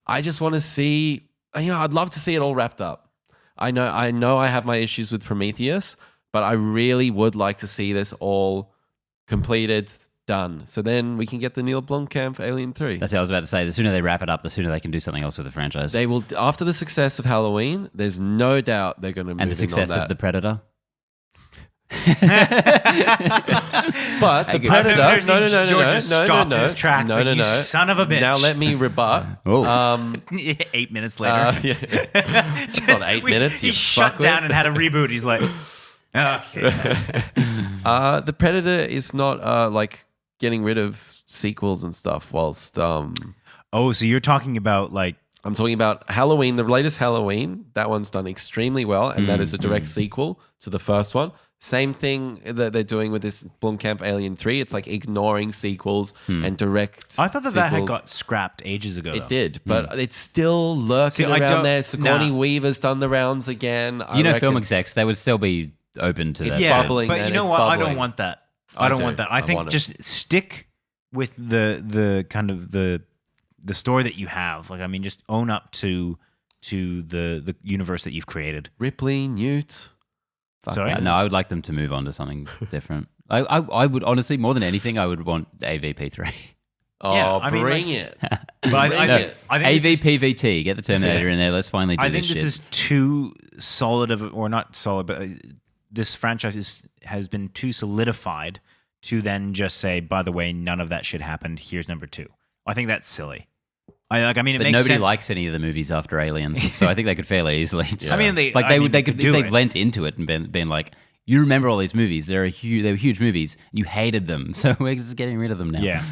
I just want to see, I'd love to see it all wrapped up. I know I have my issues with Prometheus, but I really would like to see this all completed, done. So then we can get the Neil Blomkamp Alien 3. That's what I was about to say. The sooner they wrap it up, the sooner they can do something else with the franchise. They will, after the success of Halloween, there's no doubt they're going to move and the success on that. of The Predator. But the Predator, no, you son of a bitch. Now let me rebut. 8 minutes later, It's not 8 minutes. He shut down and had a reboot. He's like, okay. The Predator is not like getting rid of sequels and stuff. Whilst so you're talking about like I'm talking about Halloween, the latest Halloween. That one's done extremely well, and that is a direct sequel to the first one. Same thing that they're doing with this Blomkamp Alien 3. It's like ignoring sequels and direct I thought that sequels. had got scrapped ages ago. It did, but it's still lurking around there. Sigourney Weaver's done the rounds again. You know, film execs, they would still be open to that. Yeah, bubbling, but man, you know it's what? I bubbling. don't want that. I don't want that. I think just stick with the kind of the story that you have. Like, I mean, just own up to the universe that you've created. Ripley, Newt. Fuck Sorry? that. No, I would like them to move on to something different. I would honestly, more than anything, I would want AVP3. Oh, Yeah, I mean, bring like- it. But I think this is- AVPVT, get the Terminator in there. Let's finally do I think this this shit. is too solid or not solid, but this franchise has been too solidified to then just say, by the way, none of that shit happened. Here's number 2. I think that's silly. It But makes nobody sense. likes any of the movies after Aliens, so I think they could fairly easily. I mean, they could do if they it. lent into it and been like, you remember all these movies? They were huge movies. You hated them, so we're just getting rid of them now. Yeah.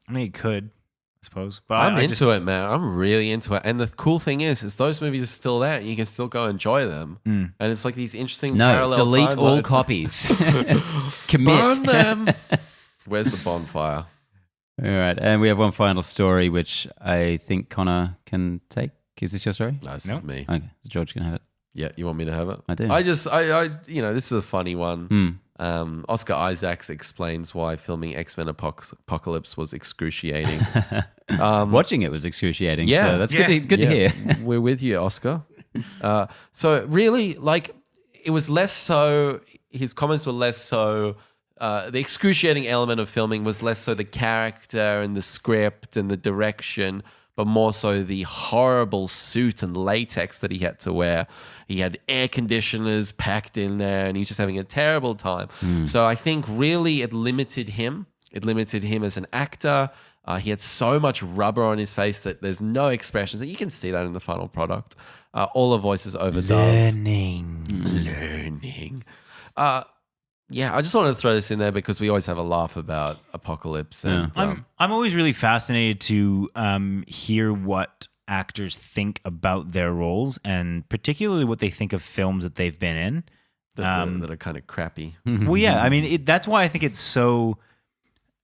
I mean, it could, I suppose. But I'm I into it, man. I'm really into it. And the cool thing is those movies are still there. You can still go enjoy them. And it's like these interesting No, parallel delete all timelines. copies. Commit. Burn them. Where's the bonfire? All right, and we have one final story, which I think Connor can take. Is this your story? That's Nope. me. Okay, so George can have it. Yeah, you want me to have it? I do. I this is a funny one. Hmm. Oscar Isaacs explains why filming Xmen Apocalypse was excruciating. Watching it was excruciating. Yeah. so that's Yeah. good to hear. We're with you, Oscar. So really, like, it was less so. His comments were less so. The excruciating element of filming was less so the character and the script and the direction, but more so the horrible suit and latex that he had to wear. He had air conditioners packed in there, and he was just having a terrible time. So I think really it limited him. It limited him as an actor. He had so much rubber on his face that there's no expressions. You can see that in the final product. All the voices overdubbed. Learning. Yeah, I just wanted to throw this in there because we always have a laugh about Apocalypse. And I'm always really fascinated to hear what actors think about their roles, and particularly what they think of films that they've been in. that are kind of crappy. Well, yeah, I mean, that's why I think it's so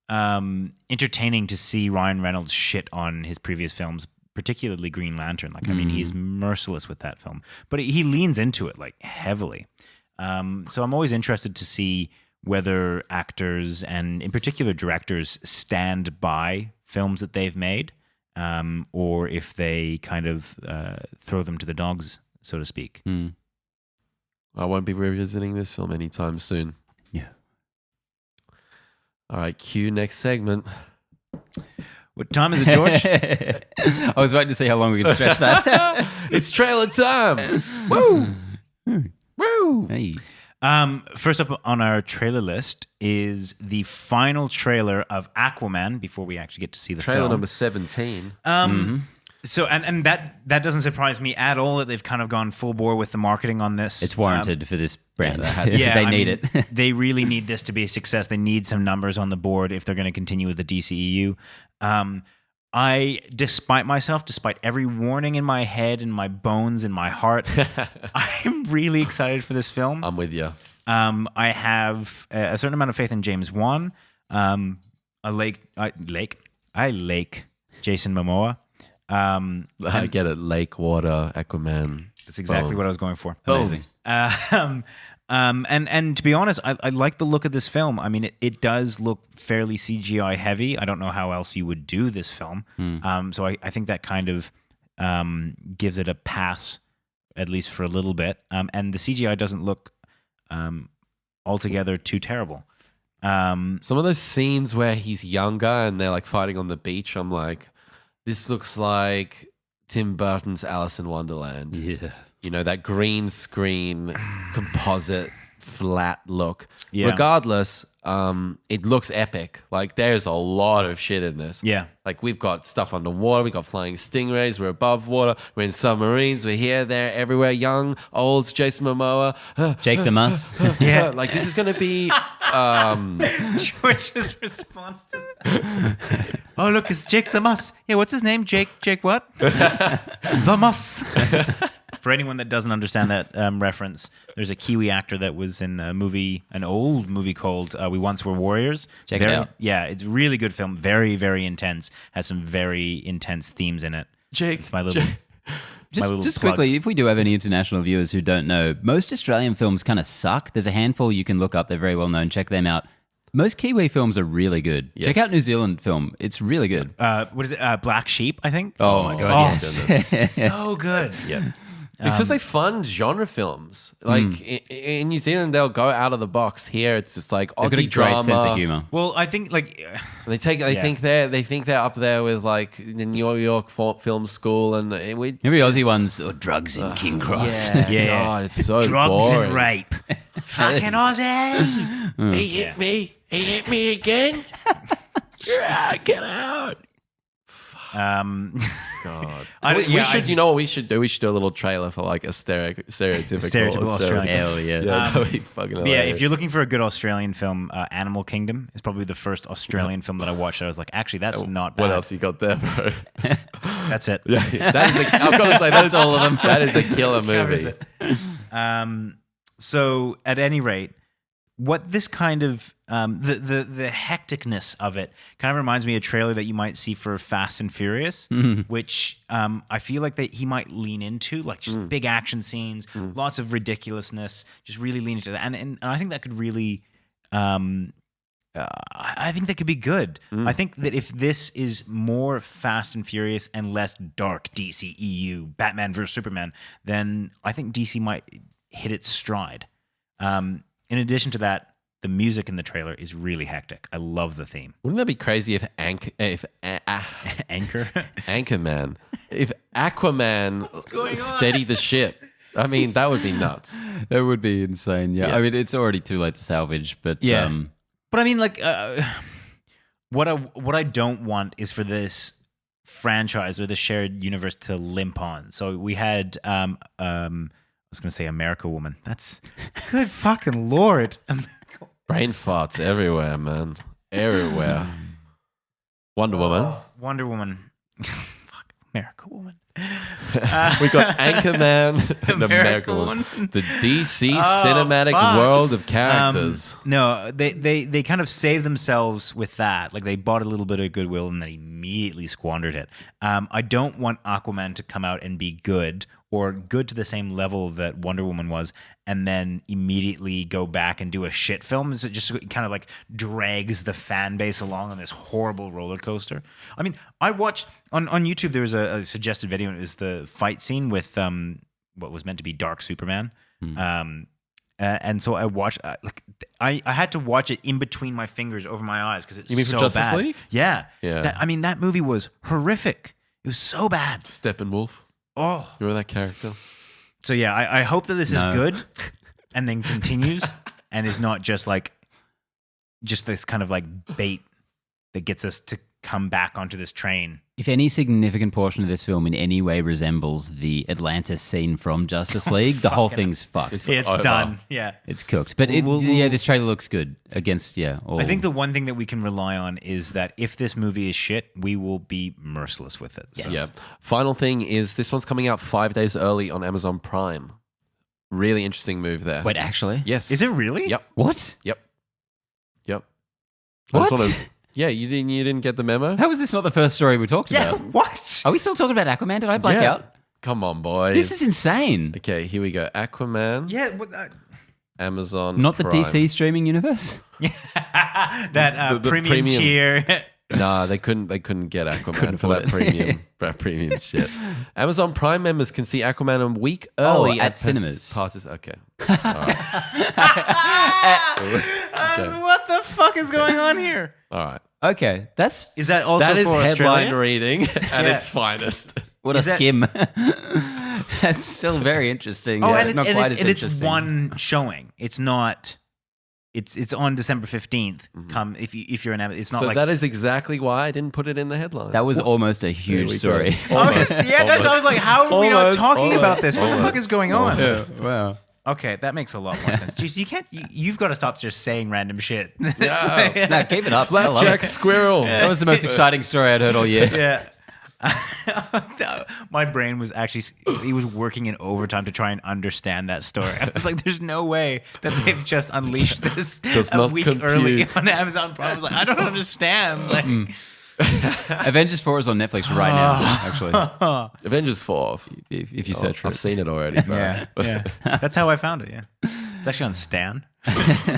entertaining to see Ryan Reynolds shit on his previous films, particularly Green Lantern. Like, I mean, he's merciless with that film, but he leans into it like heavily. So I'm always interested to see whether actors and in particular directors stand by films that they've made, or if they kind of throw them to the dogs, so to speak. I won't be revisiting this film anytime soon. Yeah. All right, cue next segment. What time is it, George? I was waiting to see how long we could stretch that. It's trailer time. Woo! Woo! Hey. First up on our trailer list is the final trailer of Aquaman before we actually get to see the Trailer film. number 17. So and that doesn't surprise me at all that they've kind of gone full bore with the marketing on this. It's warranted for this brand. Yeah, they I need mean, it. They really need this to be a success. They need some numbers on the board if they're going to continue with the DCEU. Despite every warning in my head and my bones and my heart, I'm really excited for this film. I'm with you. I have a certain amount of faith in James Wan. I like Jason Momoa. I get it. Lake, water, Aquaman. That's exactly what I was going for. Amazing. And to be honest, I like the look of this film. I mean, it does look fairly CGI heavy. I don't know how else you would do this film. So I think that kind of gives it a pass, at least for a little bit. And the CGI doesn't look altogether too terrible. Some of those scenes where he's younger and they're like fighting on the beach, I'm like, this looks like Tim Burton's Alice in Wonderland. Yeah. You know, that green screen composite flat look. Yeah. Regardless, it looks epic. Like there's a lot of shit in this. Yeah. Like we've got stuff underwater, we've got flying stingrays, we're above water, we're in submarines, we're here, there, everywhere, young, old, Jason Momoa. Jake the Muss. Yeah. Like this is going to be... George's response to it. Oh, look, it's Jake the Muss. Yeah, what's his name? Jake what? The Muss. For anyone that doesn't understand that reference, there's a Kiwi actor that was in an old movie called We Once Were Warriors. Check it out. Yeah, it's a really good film. Very, very intense. Has some very intense themes in it. Jake. It's my little... Just quickly, if we do have any international viewers who don't know, most Australian films kind of suck. There's a handful you can look up. They're very well known. Check them out. Most Kiwi films are really good. Yes. Check out New Zealand film. It's really good. What is it? Black Sheep, I think. Oh my God, yes. So good. Yeah. It's just like fun genre films. Like in New Zealand, they'll go out of the box. Here, it's just like They've got a Aussie great drama. sense of humor. Well, I think like They think they're up there with like the New York Film School and we. Maybe Aussie ones or drugs in King Cross. Yeah. God, it's so drugs boring. and rape. Fucking Aussie. He hit me. He hit me again. Get out. God. We should. You know what we should do? We should do a little trailer for like a stereotypical Australian. Hell yeah. That'd be fucking Yeah, hilarious. if you're looking for a good Australian film, Animal Kingdom is probably the first Australian film that I watched. I was like, actually, that's not bad. What else you got there, bro? That's it. Yeah, that is. I've got to say that's all of them. That is a killer movie. So at any rate, what this kind of the hecticness of it kind of reminds me of a trailer that you might see for Fast and Furious, which I feel like that he might lean into, like just big action scenes, lots of ridiculousness, just really lean into that, and I think that could really, I think that could be good. I think that if this is more Fast and Furious and less dark DCEU, Batman versus Superman, then I think DC might hit its stride. In addition to that, the music in the trailer is really hectic. I love the theme. Wouldn't that be crazy if Anchorman, if Aquaman steadied the ship? I mean, that would be nuts. That would be insane. Yeah. I mean, it's already too late to salvage, but But I mean, like, what I don't want is for this franchise or the shared universe to limp on. So we had I was going to say America Woman. That's good fucking Lord. Brain farts everywhere, man. Everywhere. Wonder Woman. Wonder Woman. Fuck, America Woman. We got Anchorman and America Woman. The DC cinematic world of characters. No, they kind of saved themselves with that. Like they bought a little bit of goodwill and then immediately squandered it. I don't want Aquaman to come out and be good or good to the same level that Wonder Woman was and then immediately go back and do a shit film. It just kind of like drags the fan base along on this horrible roller coaster. I mean, I watched on YouTube, there was a suggested video, and it was the fight scene with what was meant to be Dark Superman. And so I watched, I had to watch it in between my fingers over my eyes because it's so bad. You mean for Justice League? Yeah. Yeah. That movie was horrific. It was so bad. Steppenwolf. Oh. You remember that character? So yeah, I hope that this is good and then continues and is not just this kind of like bait that gets us to come back onto this train. If any significant portion of this film in any way resembles the Atlantis scene from Justice League, the whole thing's fucked. It's done. Yeah. It's cooked. But this trailer looks good against, all. I think the one thing that we can rely on is that if this movie is shit, we will be merciless with it. Yes. Yeah. Final thing is this one's coming out 5 days early on Amazon Prime. Really interesting move there. Wait, actually? Yes. Is it really? Yep. What? Yep. What? Yeah, you didn't get the memo? How is this not the first story we talked about? What? Are we still talking about Aquaman? Did I black out? Come on, boys. This is insane. Okay, here we go. Aquaman. Yeah. Amazon Not the Prime. DC streaming universe? That the premium tier. Nah, they couldn't get Aquaman for that premium shit. Amazon Prime members can see Aquaman a week early at cinemas. Okay. All right. What the fuck is going on here? All right. Okay, Is that also That is for headline Australia? reading at its finest. what a skim. That's still very interesting. Oh, yeah, and not quite as it's interesting. one showing. It's not It's on December 15th. Come if you're an it's not So like that is exactly why I didn't put it in the headlines. That was almost a huge story. that's what I was like, how are we not talking about this? What the fuck is going on? Wow. Okay, that makes a lot more sense. Jeez, you can't. You've got to stop just saying random shit. Yeah. No, keep it up. Flapjack squirrel. That was the most exciting story I'd heard all year. Yeah. My brain was actually, he was working in overtime to try and understand that story. I was like, there's no way that they've just unleashed this a week early on Amazon Prime. I was like, I don't understand. Like, Avengers 4 is on Netflix right now, actually. Avengers 4. If you search for I've it. seen it already. Bro. yeah. That's how I found it, yeah. It's actually on Stan.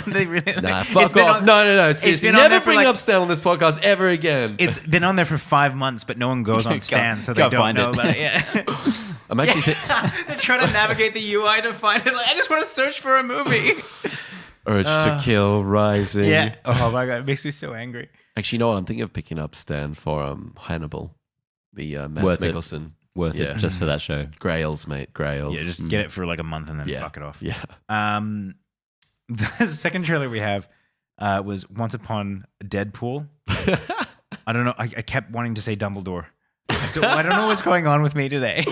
They really, Nah, fuck off. No. Seriously, never bring up Stan on this podcast ever again. It's been on there for 5 months, but no one goes on Stan, so they don't know about it. Yeah. I'm actually They're trying to navigate the UI to find it. Like, I just want to search for a movie. Urge to Kill Rising. Yeah. Oh my god, it makes me so angry. Actually, you know what? I'm thinking of picking up Stan for Hannibal, the Mads Mikkelsen. Worth it just for that show. Grails, mate. Grails. Yeah, just get it for like a month and then fuck it off. Yeah. The second trailer we have was Once Upon Deadpool. I don't know. I kept wanting to say Dumbledore. I don't know what's going on with me today.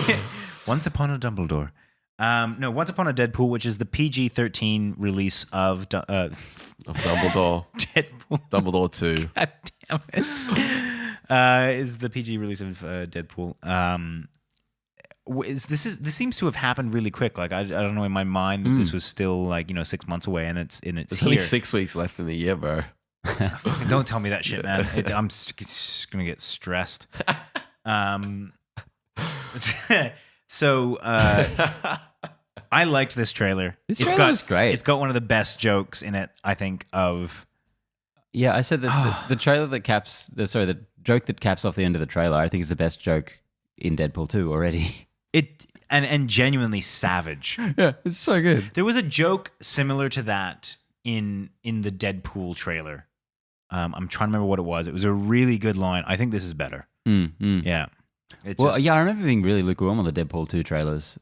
Once Upon a Dumbledore. No, Once Upon a Deadpool, which is the PG-13 release of Dumbledore. Deadpool. Dumbledore 2. God damn it. Is the PG release of Deadpool. This seems to have happened really quick. Like I don't know in my mind that this was still like 6 months away, and it's There's here. only 6 weeks left in the year, bro. Don't tell me that shit, man. I'm just gonna get stressed. So I liked this trailer. This trailer was great. It's got one of the best jokes in it, I think. Yeah, I said that the trailer that the joke that caps off the end of the trailer, I think is the best joke in Deadpool 2 already. And genuinely savage. Yeah, it's so good. There was a joke similar to that in the Deadpool trailer. I'm trying to remember what it was. It was a really good line. I think this is better. Yeah. I remember being really lukewarm on the Deadpool 2 trailers,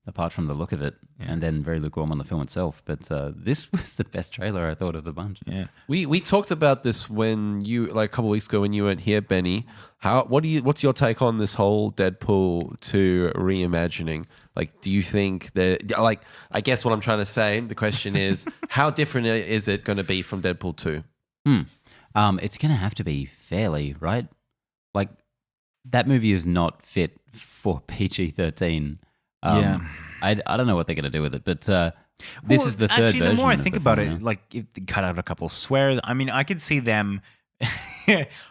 apart from the look of it, and then very lukewarm on the film itself. But this was the best trailer I thought of the bunch. Yeah, we talked about this when you a couple of weeks ago when you weren't here, Benny. What's your take on this whole Deadpool 2 reimagining? Like, do you think that I guess what I'm trying to say, the question is, how different is it going to be from Deadpool 2? It's going to have to be fairly, right? Like, that movie is not fit for PG-13. I don't know what they're going to do with it, but this is the third version. Actually, the more I think about it, like, if they cut out a couple swears. I mean, I could see them.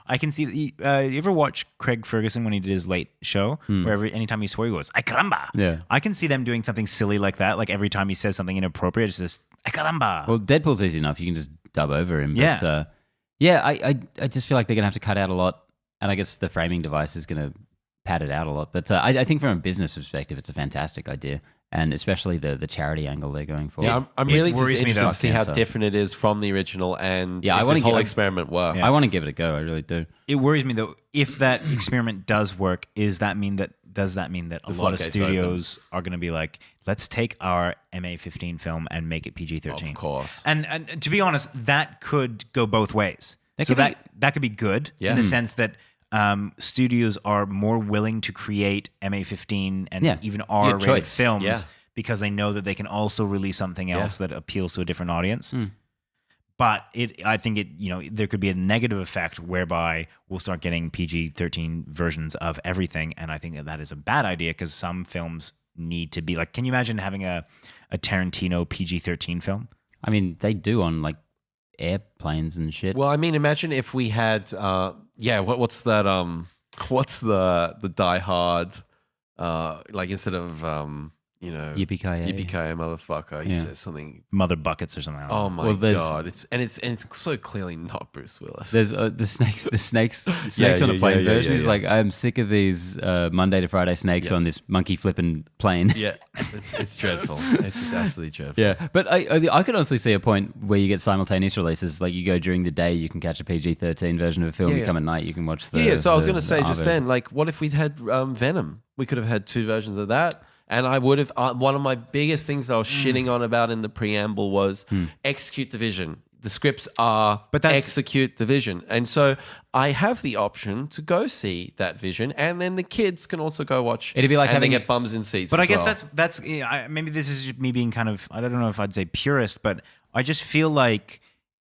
I can see. You ever watch Craig Ferguson when he did his late show, where anytime he swore, he goes "ay caramba." Yeah, I can see them doing something silly like that. Like every time he says something inappropriate, it's just "ay caramba." Well, Deadpool's easy enough; you can just dub over him. Yeah, but, I just feel like they're gonna have to cut out a lot, and I guess the framing device is gonna pad it out a lot. But I think from a business perspective, it's a fantastic idea. And especially the charity angle they're going for. Yeah, I'm really interested to see how different it is from the original and if this whole experiment works. I want to give it a go. I really do. It worries me though. If that experiment does work, does that mean that a lot of studios are going to be like, let's take our MA-15 film and make it PG-13? Of course. And to be honest, that could go both ways. That could be good in the sense that studios are more willing to create MA-15 and even R-rated films because they know that they can also release something else that appeals to a different audience. But I think there could be a negative effect whereby we'll start getting PG-13 versions of everything, and I think that is a bad idea because some films need to be like. Can you imagine having a Tarantino PG-13 film? I mean, they do on like airplanes and shit. Well, I mean, imagine if we had what's that what's the Die Hard like instead of yippee-ki-yay motherfucker, he says something mother buckets or something. Oh my god, it's so clearly not Bruce Willis. There's the snakes on a plane version. He's like, I'm sick of these Monday to Friday snakes on this monkey flipping plane. Yeah, it's dreadful. It's just absolutely dreadful. Yeah, but I could honestly see a point where you get simultaneous releases. Like you go during the day, you can catch a PG-13 version of a film. You come at night, you can watch the. So I was going to say just then, like, what if we'd had Venom? We could have had two versions of that. And I would have, one of my biggest things I was shitting on about in the preamble was execute the vision. The scripts are execute the vision. And so I have the option to go see that vision, and then the kids can also go watch. It'd be like and having they get bums in seats. But I guess well. that's maybe this is just me being kind of, I don't know if I'd say purist, but I just feel like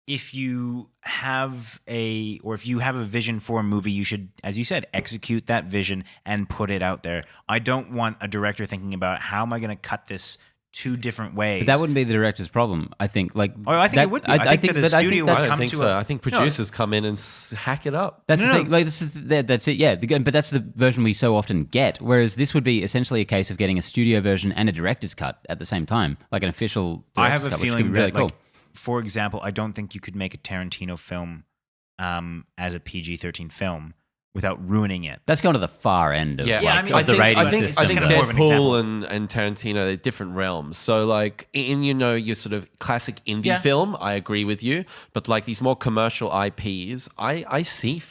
if you have a vision for a movie, you should, as you said, execute that vision and put it out there. I don't want a director thinking about how am I going to cut this two different ways. But that wouldn't be the director's problem. I think. I think it would be. I think that a studio would I don't come think to so. I think producers come in and hack it up. That's the thing. Like, that's it. Yeah, but that's the version we so often get. Whereas this would be essentially a case of getting a studio version and a director's cut at the same time, like an official. I have a cut, feeling really that, cool. like, for example, I don't think you could make a Tarantino film as a PG-13 film without ruining it. That's going to the far end of, Yeah, like, I mean, of the rating I think system. kind of more of an Deadpool and Tarantino, they're different realms. So like in your sort of classic indie film, I agree with you. But like these more commercial IPs, I see.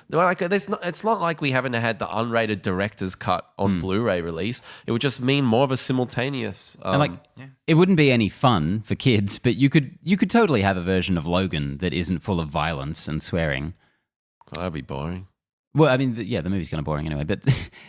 Like it's not like we haven't had the unrated director's cut on Blu-ray release. It would just mean more of a simultaneous. And it wouldn't be any fun for kids, but you could totally have a version of Logan that isn't full of violence and swearing. That'd be boring. Well, I mean, the movie's kind of boring anyway, but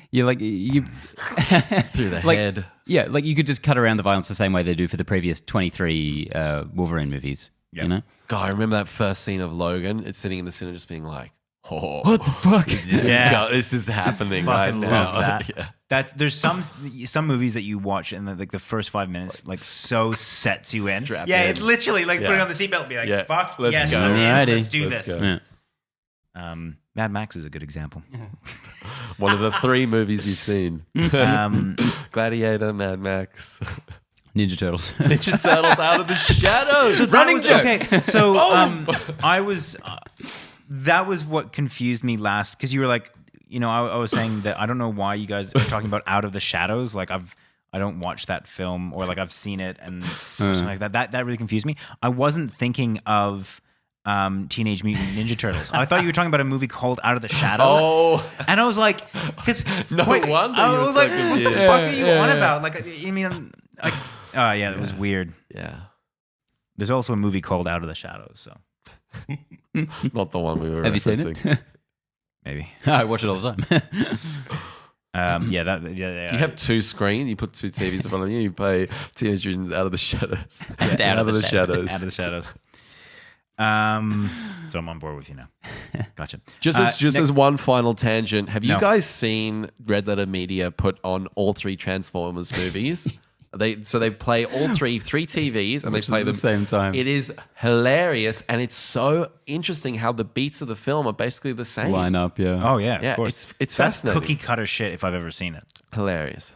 you Through the head. Yeah, like you could just cut around the violence the same way they do for the previous 23 Wolverine movies. Yep. You know? God, I remember that first scene of Logan. It's sitting in the cinema just being like, "Oh, What the fuck? this is happening right Fucking now." love that. Yeah. There's some movies that you watch and the first 5 minutes like so sets you in. Strap Yeah, in. it's literally like putting on the seatbelt and be like, fuck, let's yes, go. I'm in. Alrighty. Let's do Let's this. go. Yeah. Mad Max is a good example. One of the 3 movies you've seen: Gladiator, Mad Max, Ninja Turtles. Ninja Turtles Out of the Shadows. So Running joke. Okay, so I was. That was what confused me last, because you were like, I was saying that I don't know why you guys are talking about Out of the Shadows. Like I don't watch that film, or like I've seen it and something like that. That really confused me. I wasn't thinking of Teenage Mutant Ninja Turtles. I thought you were talking about a movie called Out of the Shadows. Oh, and I was like, because No wonder I you were was so like, what the confused. fuck are you on about? Like, I mean, like, oh yeah, it was weird. yeah. There's also a movie called Out of the Shadows, so Not the one we were Have you seen referencing. it? maybe. I watch it all the time. Yeah. Do you have 2 screens? You put 2 TVs in front of you. You play Teenage Mutant Out of the Shadows. And Out of the Shadows. Out of the Shadows. So I'm on board with you now. Gotcha. Just as one final tangent, have you No. guys seen Red Letter Media put on all 3 Transformers movies? They play all 3 TVs, and they play at them the same time. It is hilarious, and it's so interesting how the beats of the film are basically the same. Line up, yeah. Oh yeah, Yeah, of course. it's That's fascinating. cookie cutter shit if I've ever seen it. Hilarious.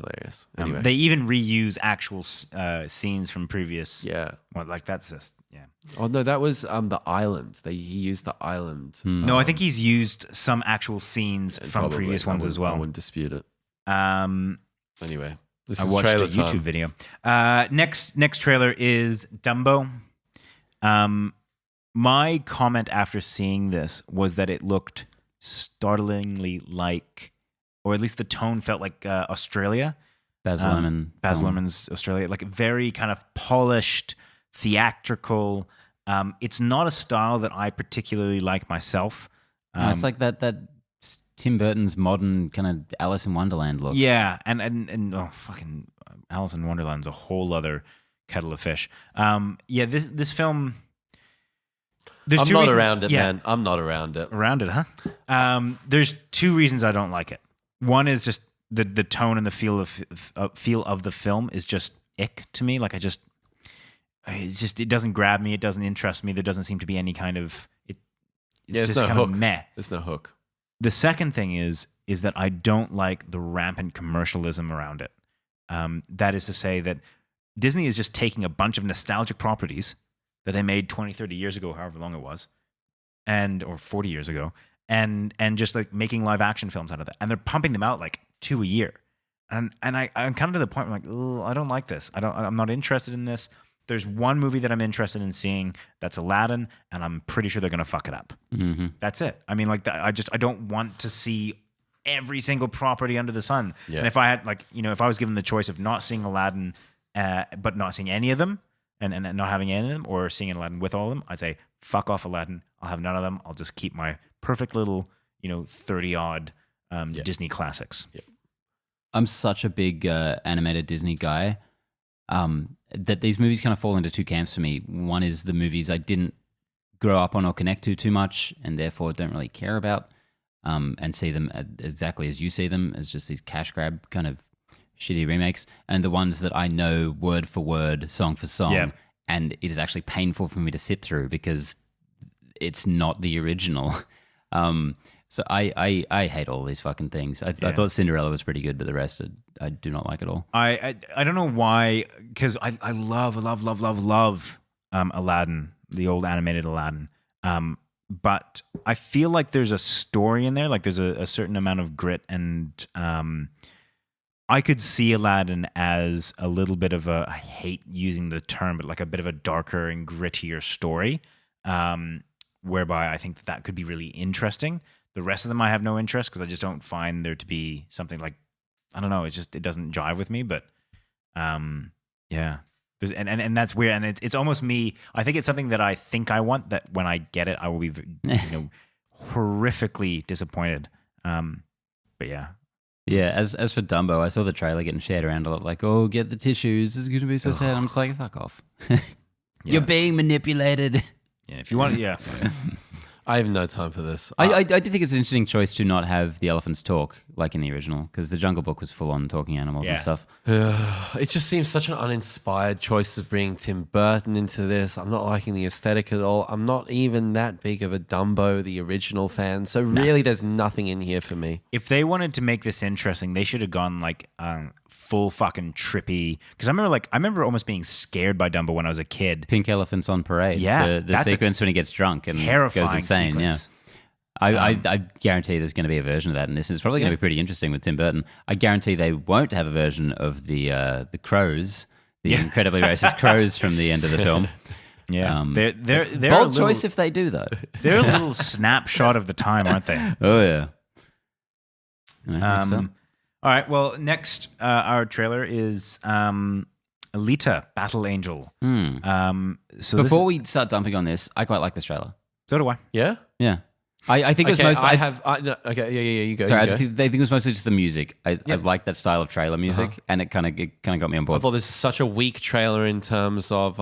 Anyway, They even reuse actual scenes from previous. yeah. Well, like that's just yeah. Oh no, that was the island. He used the island. No, I think he's used some actual scenes from Probably. previous ones as I well. wouldn't dispute it. Anyway, this I is watched a trailer YouTube time. video. Next trailer is Dumbo. My comment after seeing this was that it looked startlingly like, or at least the tone felt like Australia. Baz Luhrmann. Baz Luhrmann's Australia, like very kind of polished, theatrical. It's not a style that I particularly like myself. No, it's like that Tim Burton's modern kind of Alice in Wonderland look. Yeah, and oh, fucking Alice in Wonderland's a whole other kettle of fish. Yeah, this film. There's I'm 2 not reasons, around it, yeah, man. I'm not around it. Around it, huh? There's 2 reasons I don't like it. One is just the tone and the feel of the film is just ick to me. Like it doesn't grab me. It doesn't interest me. There doesn't seem to be any kind of it's There's just no kind hook. of meh. There's no hook. The second thing is that I don't like the rampant commercialism around it. That is to say that Disney is just taking a bunch of nostalgic properties that they made 20, 30 years ago, however long it was, or 40 years ago, and just like making live action films out of that. And they're pumping them out like 2 a year. And I'm kind of to the point where I'm like, oh, I don't like this. I'm not interested in this. There's one movie that I'm interested in seeing, that's Aladdin, and I'm pretty sure they're going to fuck it up. Mm-hmm. That's it. I mean, like, I don't want to see every single property under the sun. Yeah. And if I had if I was given the choice of not seeing Aladdin, but not seeing any of them, and not having any of them, or seeing Aladdin with all of them, I'd say fuck off Aladdin. I'll have none of them. I'll just keep my perfect little 30 odd Disney classics. Yeah. I'm such a big animated Disney guy that these movies kind of fall into two camps for me. One is the movies I didn't grow up on or connect to too much, and therefore don't really care about, and see them exactly as you see them, as just these cash grab kind of shitty remakes. And the ones that I know word for word, song for song, and it is actually painful for me to sit through because it's not the original. So I hate all these fucking things. I thought Cinderella was pretty good, but the rest I do not like at all. I don't know why, because I love Aladdin, the old animated Aladdin. But I feel like there's a story in there, like there's a certain amount of grit, and I could see Aladdin as a little bit of I hate using the term, but like a bit of a darker and grittier story, whereby I think that could be really interesting. The rest of them I have no interest because I just don't find there to be something like, I don't know, it doesn't jive with me. But yeah, and that's weird, and it's almost me. I think it's something that I think I want, that when I get it, I will be horrifically disappointed. But yeah. Yeah, as for Dumbo, I saw the trailer getting shared around a lot, like, oh, get the tissues, this is going to be so sad. I'm just like, fuck off. You're being manipulated. Yeah, if you want to, yeah. I have no time for this. I do think it's an interesting choice to not have the elephants talk like in the original, because the Jungle Book was full on talking animals and stuff. It just seems such an uninspired choice of bringing Tim Burton into this. I'm not liking the aesthetic at all. I'm not even that big of a Dumbo, the original fan. So really, there's nothing in here for me. If they wanted to make this interesting, they should have gone like full fucking trippy. Because I remember almost being scared by Dumbo when I was a kid. Pink elephants on parade. Yeah, the sequence when he gets drunk and terrifying goes insane. Sequence. Yeah. I guarantee there's going to be a version of that in this. It's probably going to be pretty interesting with Tim Burton. I guarantee they won't have a version of the crows, the incredibly racist crows from the end of the film. Yeah, they're bold choice if they do though. They're a little snapshot of the time, aren't they? Oh yeah. All right. Well, next our trailer is Alita, Battle Angel. So before we start dumping on this, I quite like this trailer. So do I. Yeah. Yeah. I think it was mostly. You go. Sorry, you I think it was mostly just the music. I like that style of trailer music, and it kind of got me on board. I thought this is such a weak trailer in terms of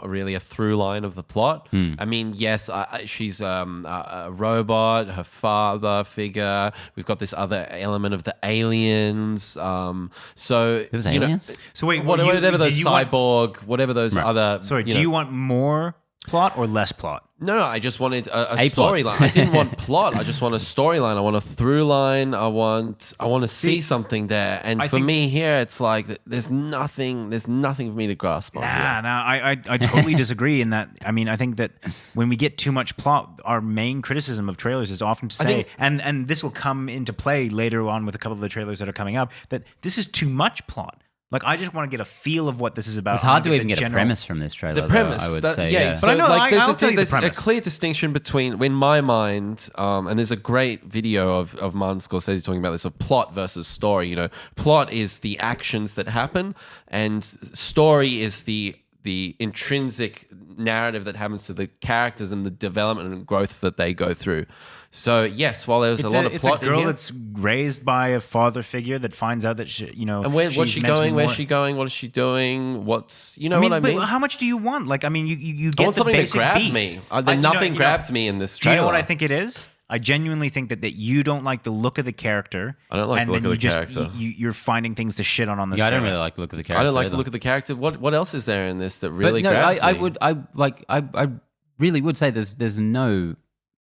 really a through line of the plot. I mean, yes, she's a robot, her father figure. We've got this other element of the aliens. So There was aliens? So wait, whatever those cyborg, whatever those other. Sorry, do you want more plot or less plot? No, I just wanted a storyline. I didn't want plot. I just want a storyline. I want a through line. I want to see something there. And for me here, it's like there's nothing for me to grasp on. I totally disagree in that. I mean, I think that when we get too much plot, our main criticism of trailers is often to say, and this will come into play later on with a couple of the trailers that are coming up, that this is too much plot. Like, I just want to get a feel of what this is about. It's hard to even get a premise from this trailer. The premise, though, I would say. Yeah. So but I know, like, there's a clear distinction between, in my mind, and there's a great video of Martin Scorsese talking about this, of plot versus story. You know, plot is the actions that happen, and story is the intrinsic narrative that happens to the characters and the development and growth that they go through. So yes, while there's a lot of plot, it's a girl in here, that's raised by a father figure that finds out that and what's she going? Where's she going? What is she doing? What I mean? How much do you want? Like, I mean, you get I want something the that grabbed beats. me. Nothing grabbed me in this trailer. Do you know what I trailer. think it is? I genuinely think that you don't like the look of the character. I don't like the look of the character. You're finding things to shit on this. Yeah, I don't really like the look of the character. I don't like either. the look of the character. What else is there in this that really but no, grabs me? I really would say there's no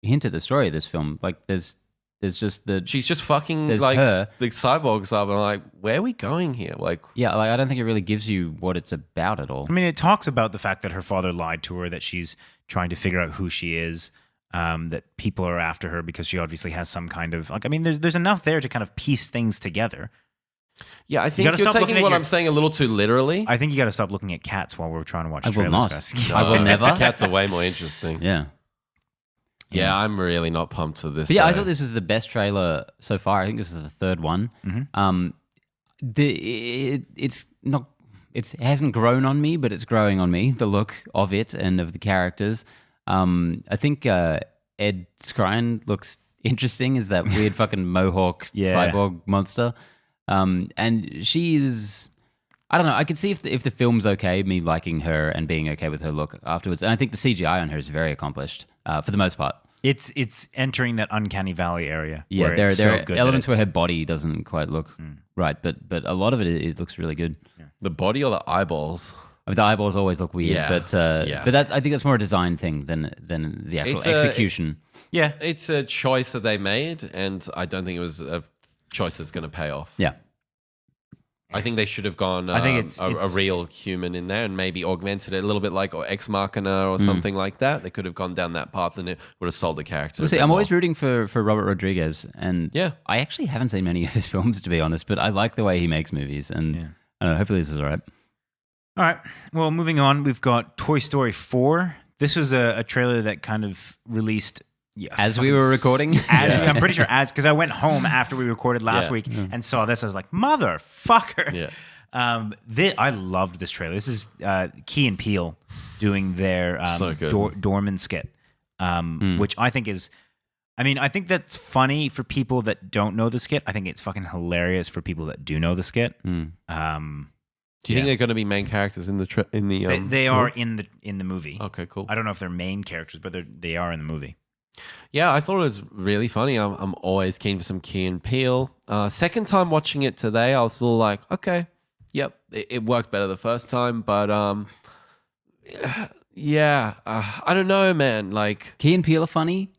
hint at the story of this film. Like there's just the She's just fucking there's like her. the cyborgs up, and I'm like, where are we going here? Like, I don't think it really gives you what it's about at all. I mean, it talks about the fact that her father lied to her, that she's trying to figure out who she is, that people are after her because she obviously has some kind of like. I mean, there's enough there to kind of piece things together. Yeah, I think you're taking what I'm saying a little too literally. I think you got to stop looking at cats while we're trying to watch I will trailers. not. Guys. I will never. Cats are way more interesting. Yeah. Yeah, I'm really not pumped for this. But yeah, I thought this was the best trailer so far. I think this is the third one. It's not. It hasn't grown on me, but it's growing on me. The look of it and of the characters. I think Ed Skrein looks interesting as that weird fucking mohawk cyborg monster. And she is. I don't know. I could see if the film's okay, me liking her and being okay with her look afterwards. And I think the CGI on her is very accomplished for the most part. It's entering that uncanny valley area. Yeah, where there are elements where her body doesn't quite look right, but a lot of it looks really good. Yeah. The body or the eyeballs? I mean, the eyeballs always look weird, but I think that's more a design thing than the actual execution. It's a choice that they made, and I don't think it was a choice that's going to pay off. Yeah. I think they should have gone I think it's a real human in there and maybe augmented it a little bit like Ex Machina or something like that. They could have gone down that path and it would have sold the character. Well, see, I'm always rooting for Robert Rodriguez, and I actually haven't seen many of his films, to be honest, but I like the way he makes movies, and I don't know, hopefully this is all right. All right. Well, moving on, we've got Toy Story 4. This was a trailer that kind of released... as we were recording? I'm pretty sure because I went home after we recorded last week and saw this. I was like, motherfucker. Yeah. I loved this trailer. This is Key and Peele doing their Dorman skit, which I think is... I mean, I think that's funny for people that don't know the skit. I think it's fucking hilarious for people that do know the skit. Do you think they're going to be main characters in the? They are in the movie. Okay, cool. I don't know if they're main characters, but they are in the movie. Yeah, I thought it was really funny. I'm always keen for some Key and Peele. Second time watching it today, I was still like, okay, yep, it worked better the first time, but I don't know, man. Like Key and Peele are funny.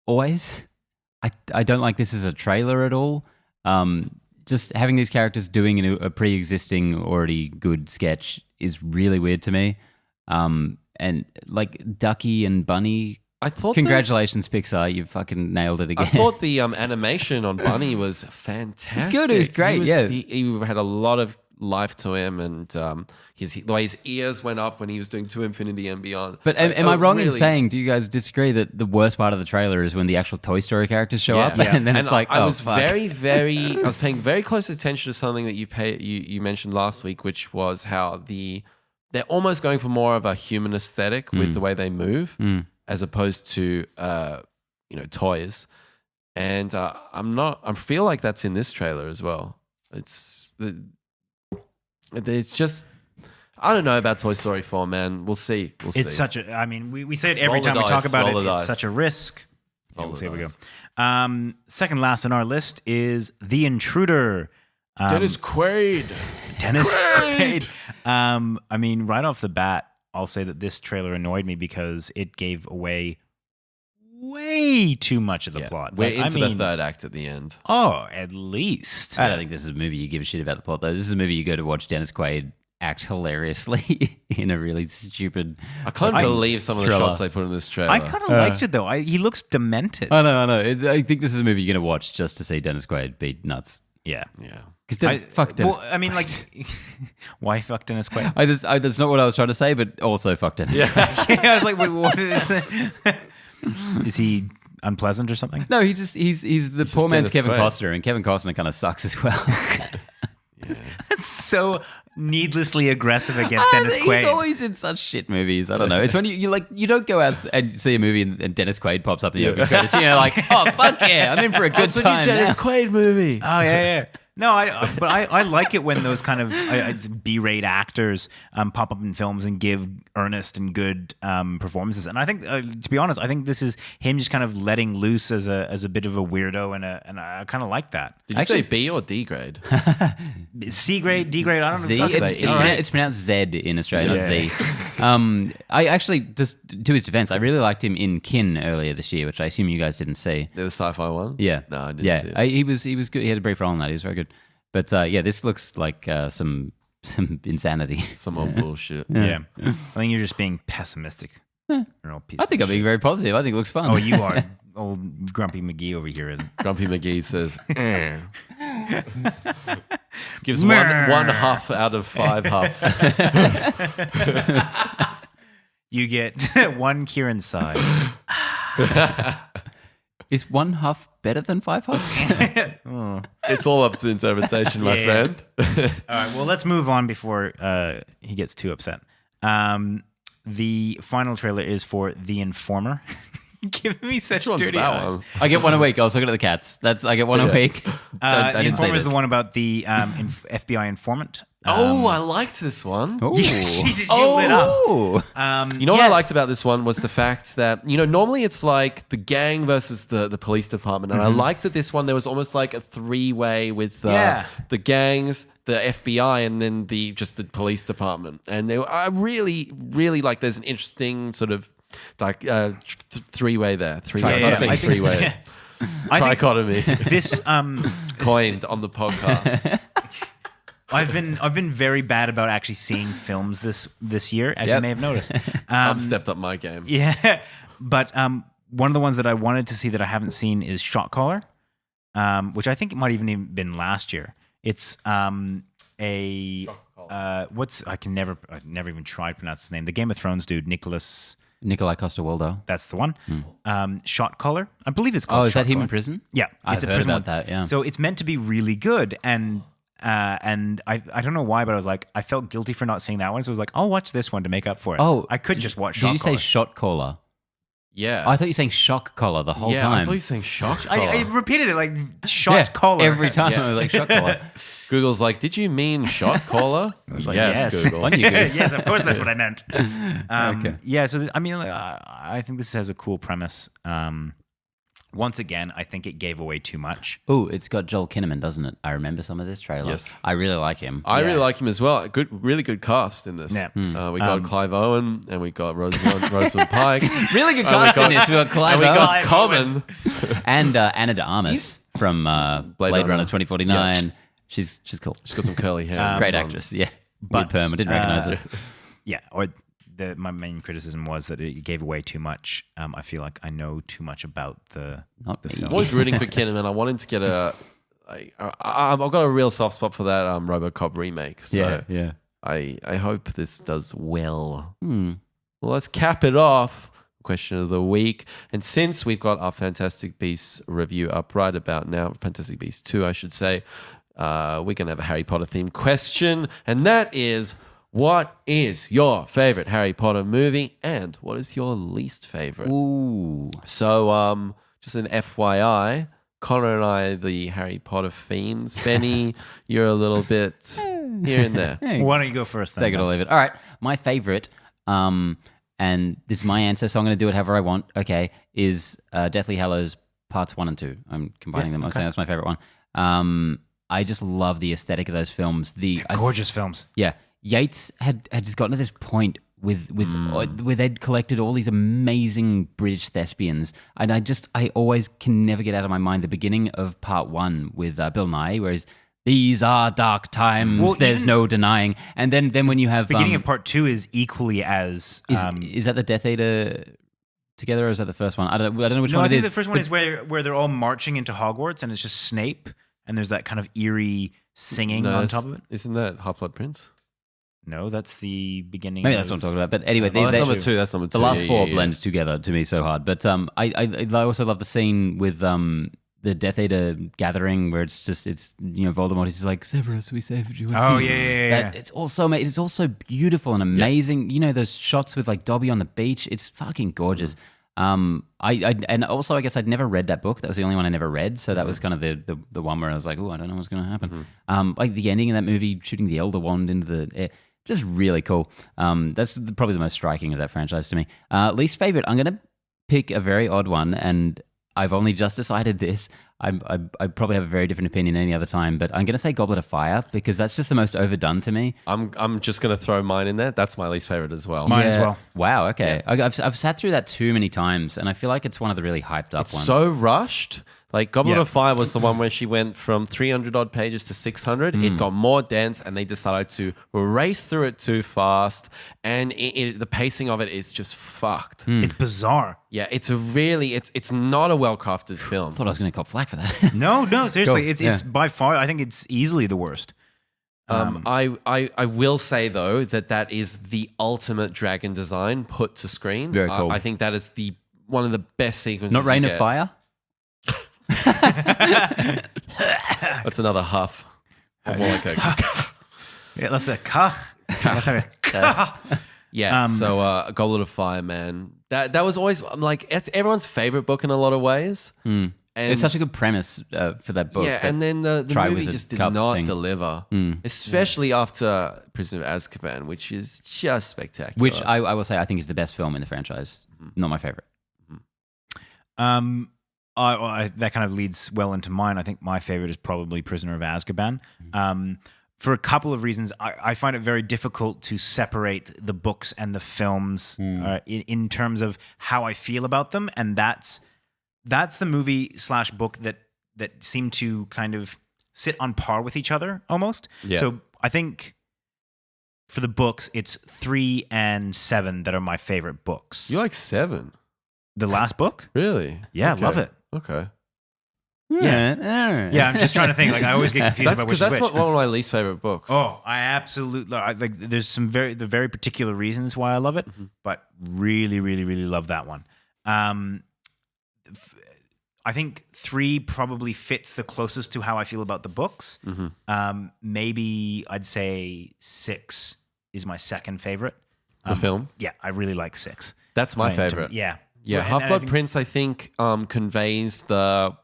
Always. I don't like this as a trailer at all. Just having these characters doing a pre-existing, already good sketch is really weird to me. And like Ducky and Bunny, I thought congratulations, Pixar, you fucking nailed it again. I thought the animation on Bunny was fantastic. It's good, it was great, He had a lot of life to him, and the way his ears went up when he was doing To Infinity and Beyond. But am I wrong in saying, do you guys disagree that the worst part of the trailer is when the actual Toy Story characters show up? And then it's like, I was I was paying very close attention to something that you mentioned last week, which was how they're almost going for more of a human aesthetic with the way they move, as opposed to toys. And I feel like that's in this trailer as well. It's just, I don't know about Toy Story 4, man. We'll see. It's such a, I mean, we say it every time we talk about it. It's such a risk. We'll see how we go. Second last on our list is The Intruder. Dennis Quaid. I mean, right off the bat, I'll say that this trailer annoyed me because it gave away way too much of the plot. We're into the third act at the end. Oh, at least. I don't think this is a movie you give a shit about the plot, though. This is a movie you go to watch Dennis Quaid act hilariously in a really stupid... I can't believe some of the shots they put in this trailer. I kind of liked it, though. He looks demented. I know. I think this is a movie you're going to watch just to see Dennis Quaid be nuts. Yeah. Because fuck Dennis. Well, I mean, like, why fuck Dennis Quaid? That's not what I was trying to say, but also fuck Dennis Quaid. I was like, wait, what did it say? Is he unpleasant or something? No, he's the poor man's Kevin Costner, and Kevin Costner kind of sucks as well. That's so needlessly aggressive against Dennis Quaid. He's always in such shit movies. I don't know. It's when you don't go out and see a movie and Dennis Quaid pops up in the opening credits. Like, oh fuck yeah, I'm in for a good time. It's a new Dennis Quaid movie. Oh yeah. No, I like it when those kind of B-rate actors pop up in films and give earnest and good performances. And I think, to be honest, I think this is him just kind of letting loose as a bit of a weirdo, and I kind of like that. Did you say B or D grade? C grade, D grade. I don't know. Z. It's pronounced Z in Australia, not Z. I actually, just to his defense, I really liked him in Kin earlier this year, which I assume you guys didn't see. The sci-fi one? Yeah. No, I didn't see it. He was good. He had a brief role in that. He was very good. But this looks like some insanity. Some old bullshit. Yeah. I think you're just being pessimistic. I think I'm being very positive. I think it looks fun. Oh, you are. Old Grumpy McGee over here isn't. Grumpy McGee says, gives one huff out of 5 huffs. You get one Kieran side. Is 1 huff better than 5 huffs? It's all up to interpretation, my friend. All right, well, let's move on before he gets too upset. The final trailer is for The Informer. Giving me such Which one's dirty that eyes. one? I get one a week. I was looking at the cats. I get one a week. I The didn't say Informer is this. the one about the FBI informant. I liked this one. Ooh. Jesus, you lit up. Oh. You know what I liked about this one was the fact that, normally it's like the gang versus the police department. And I liked that this one, there was almost like a three-way with the gangs, the FBI, and then just the police department. And I really, really like there's an interesting sort of three-way there. Three-way. I'm saying three-way. Trichotomy. This coined on the podcast. I've been very bad about actually seeing films this year, as you may have noticed. I've stepped up my game. Yeah, but one of the ones that I wanted to see that I haven't seen is Shot Caller, which I think it might even been last year. It's I've never even tried to pronounce his name. The Game of Thrones dude, Nikolai Coster-Waldau. That's the one. Shot Caller, I believe it's called. Oh, is Shot that him Caller. in prison? Yeah, I've it's a heard prison about one. that, yeah. So it's meant to be really good, and I don't know why, but I was like, I felt guilty for not seeing that one, so I was like, I'll watch this one to make up for it. Oh, I could just watch Did Shot you Caller. say shot caller? Yeah. I thought you were saying shock collar the whole I time. thought you were saying shock I collar. repeated it like Shot Caller every time. I was like shock collar. Google's like, did you mean shot caller? I was like, yes, Google. On you go. Yes, of course, that's what I meant. Okay. Yeah, so I think this has a cool premise. Once again, I think it gave away too much. Oh, it's got Joel Kinnaman, doesn't it? I remember some of this trailer. Yes. I really like him. I really like him as well. Really good cast in this. Yeah. We got Clive Owen and we got Rosamund Pike. Really good cast in this. We got Clive And we got Owen Common. and Anna de Armas from Blade Runner 2049. Yeah. She's cool. She's got some curly hair. Great actress. Yeah. But, Weird perm. I didn't recognize her. Yeah, or my main criticism was that it gave away too much. I feel like I know too much about the Me. I'm always rooting for Kinnaman. I want him to get I've got a real soft spot for that RoboCop remake. So Yeah. I hope this does well. Hmm. Well, let's cap it off. Question of the week. And since we've got our Fantastic Beasts review up right about now, Fantastic Beasts 2, I should say, we're going to have a Harry Potter themed question. And that is, what is your favorite Harry Potter movie and what is your least favorite? Ooh. So, just an FYI, Connor and I are the Harry Potter fiends. Benny, you're a little bit here and there. Hey, Why don't you go first then? take it or leave it. All right. My favorite, and this is my answer, so I'm going to do it however I want, okay, is Deathly Hallows Parts 1 and 2. I'm combining them. I'm saying that's my favorite one. I just love the aesthetic of those films. Gorgeous films. Yeah. Yates had just gotten to this point with where they'd collected all these amazing British thespians, and I always can never get out of my mind the beginning of Part 1 with Bill Nye, where he's, these are dark times, Well, there's even- no denying. And then when you have Beginning of Part 2 is equally as. is that the Death Eater together, or is that the first one? I don't know which No, one I it think is. the first one is where they're all marching into Hogwarts and it's just Snape and there's that kind of eerie singing on top of it. Isn't that Half-Blood Prince? No, that's the beginning. Maybe that's what I'm talking about. But anyway, That's number two. That's number two. the last Yeah, four yeah, blend together to me so hard. But I also love the scene with the Death Eater gathering where it's Voldemort. He's just like, Severus, we saved you. Oh, yeah. It's also beautiful and amazing. You know those shots with like Dobby on the beach. It's fucking gorgeous. And also I guess I'd never read that book. That was the only one I never read. So that was kind of the one where I was like, oh, I don't know what's going to happen. Like the ending of that movie, shooting the Elder Wand into the air. Just really cool. That's probably the most striking of that franchise to me. Least favorite, I'm going to pick a very odd one, and I've only just decided this. I probably have a very different opinion any other time, but I'm going to say Goblet of Fire because that's just the most overdone to me. I'm just going to throw mine in there. That's my least favorite as well. Mine as well. Wow, okay. Yeah. I've sat through that too many times, and I feel like it's one of the really hyped up ones. So rushed. Like Goblet of Fire was the one where she went from 300 odd pages to 600. It got more dense, and they decided to race through it too fast, and the pacing of it is just fucked. It's bizarre. Yeah, it's not a well crafted film. I thought I was going to cop flack for that. No, seriously, Cool. it's by far. I think it's easily the worst. I will say though that is the ultimate dragon design put to screen. Very cool. I think that is one of the best sequences. Not Rain you of get. Fire? That's another huff. Or more like a Yeah, that's a ka. That's a ka. yeah. So Goblet of Fire, man. That was always like it's everyone's favorite book in a lot of ways. And It's such a good premise for that book. yeah, and then the movie just did not deliver, especially after Prisoner of Azkaban, which is just spectacular. Which I will say I think is the best film in the franchise. Not my favorite. That kind of leads well into mine. I think my favorite is probably Prisoner of Azkaban. For a couple of reasons, I find it very difficult to separate the books and the films in terms of how I feel about them, and that's the movie / book that seem to kind of sit on par with each other almost. Yeah. So I think for the books, it's 3 and 7 that are my favorite books. You like 7? The last book? Really? Yeah, Okay. I love it. Okay. Yeah, I'm just trying to think. Like I always get confused about which is which. That's one of my least favorite books. Oh, I absolutely like. There's some very particular reasons why I love it, but really, really, really love that one. I think 3 probably fits the closest to how I feel about the books. Maybe I'd say 6 is my second favorite. The film? Yeah, I really like 6. That's my favorite. Yeah. Yeah, And I Half-Blood think- Prince, I think, conveys the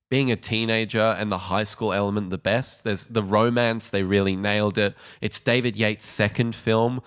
being a teenager and the high school element the best. There's the romance, they really nailed it. It's David Yates' second film.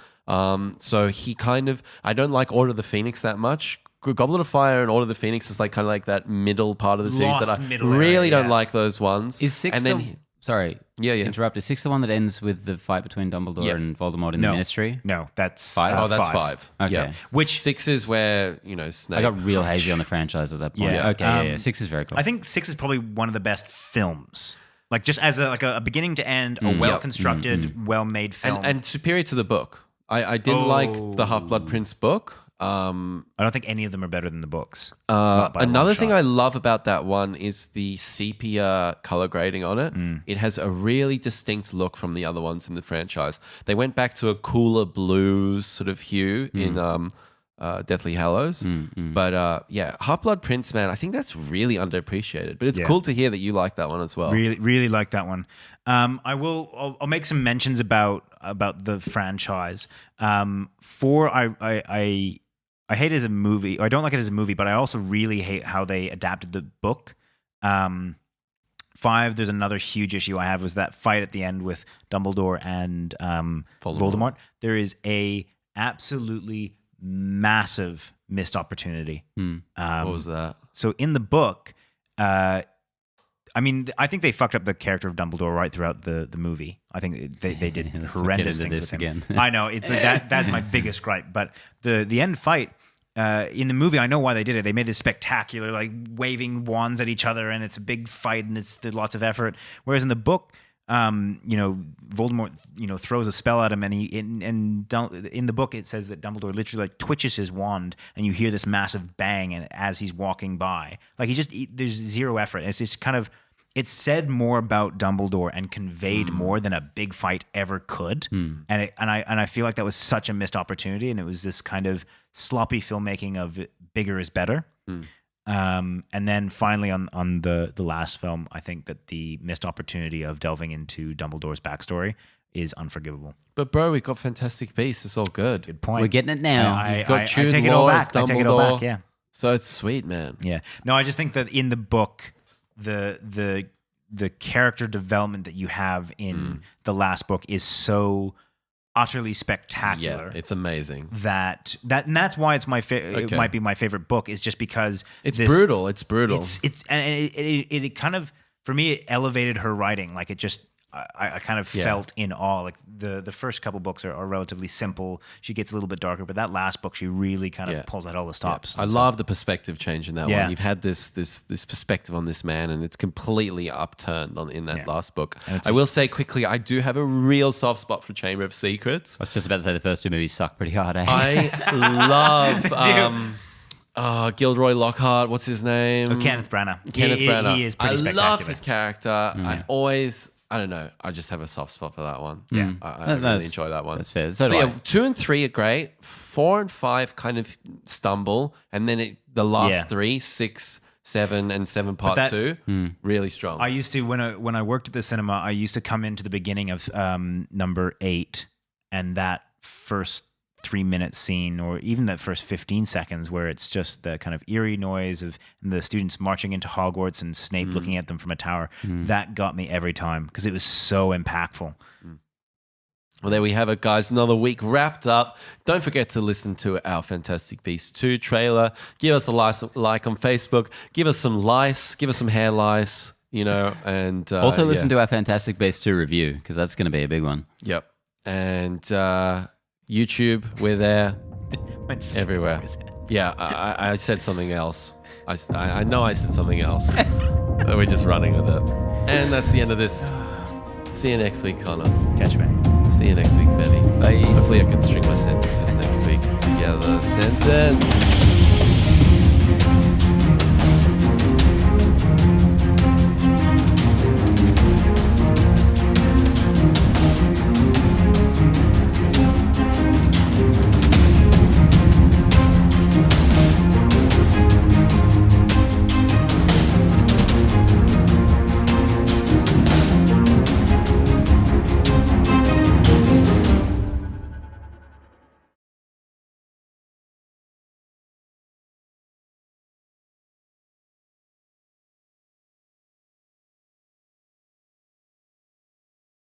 So he kind of, I don't like Order of the Phoenix that much. Goblet of Fire and Order of the Phoenix is like kind of like that middle part of the series Lost that I middle really area, don't yeah. like those ones. Is 6 and then sorry, Yeah. interrupt. Is 6 the one that ends with the fight between Dumbledore Yeah. and Voldemort in the Ministry? No, that's 5? Oh, that's 5. Okay. Yeah. Which- 6 is where, Snape. I got real hazy on the franchise at that point. Yeah. Okay, yeah. 6 is very cool. I think 6 is probably one of the best films. Like just as a beginning to end, a well constructed, well made film. and superior to the book. I didn't like the Half-Blood Prince book. I don't think any of them are better than the books. Not by a long Another thing shot. I love about that one is the sepia color grading on it. It has a really distinct look from the other ones in the franchise. They went back to a cooler blue sort of hue in Deathly Hallows. But yeah, Half-Blood Prince, man, I think that's really underappreciated. But it's cool to hear that you like that one as well. Really, really like that one. I'll make some mentions about the franchise. 4, I hate it as a movie, or I don't like it as a movie, but I also really hate how they adapted the book. 5, there's another huge issue I have, was that fight at the end with Dumbledore and Voldemort. There is a absolutely massive missed opportunity. What was that? So in the book, I think they fucked up the character of Dumbledore right throughout the movie. I think they did Let's horrendous get into things this with him. again. I know that's my biggest gripe. But the end fight in the movie, I know why they did it. They made this spectacular, like waving wands at each other, and it's a big fight, and there's lots of effort. Whereas in the book, Voldemort, throws a spell at him, and in the book it says that Dumbledore literally like twitches his wand, and you hear this massive bang, and as he's walking by, like there's zero effort. It's just kind of. It said more about Dumbledore and conveyed more than a big fight ever could, and I feel like that was such a missed opportunity, and it was this kind of sloppy filmmaking of bigger is better. And then finally on the last film, I think that the missed opportunity of delving into Dumbledore's backstory is unforgivable. But bro, we got Fantastic Beasts. It's all good. Good point. We're getting it now. You've got I Jude take it all Law's back. I take it all Dumbledore. back. Yeah. So it's sweet, man. Yeah. No, I just think that in the book, the character development that you have in the last book is so utterly spectacular. Yeah, it's amazing. And that's why it's it Okay. might be my favorite book, is just because It's brutal. It's brutal. And it kind of, for me, it elevated her writing. Like it just, I kind of felt in awe. Like the first couple books are relatively simple. She gets a little bit darker, but that last book, she really kind of pulls out all the stops. I love the perspective change in that Yeah. one. You've had this perspective on this man, and it's completely upturned in that last book. I will say quickly, I do have a real soft spot for Chamber of Secrets. I was just about to say the first 2 movies suck pretty hard, eh? I love Gilderoy Lockhart. What's his name? Kenneth Branagh. Kenneth Branagh. He is pretty I spectacular. love his character. I don't know. I just have a soft spot for that one. Yeah. I really enjoy that one. That's fair. So do yeah, I. 2 and 3 are great. 4 and 5 kind of stumble, and then it the last Yeah. 3, 6, 7, and 7 Part that- 2, really strong. I used to when I worked at the cinema, I used to come into the beginning of number 8, and that first 3-minute scene, or even that first 15 seconds, where it's just the kind of eerie noise of the students marching into Hogwarts and Snape looking at them from a tower. That got me every time because it was so impactful. Well, there we have it, guys. Another week wrapped up. Don't forget to listen to our Fantastic Beasts 2 trailer. Give us a like on Facebook. Give us some lice. Give us some hair lice, and... also listen to our Fantastic Beasts 2 review, because that's going to be a big one. Yep. And YouTube, we're there. Everywhere. Yeah, I said something else. I know I said something else. But we're just running with it. And that's the end of this. See you next week, Connor. Catch me. See you next week, Betty. Bye. Hopefully I can string my sentences next week together. Sentence.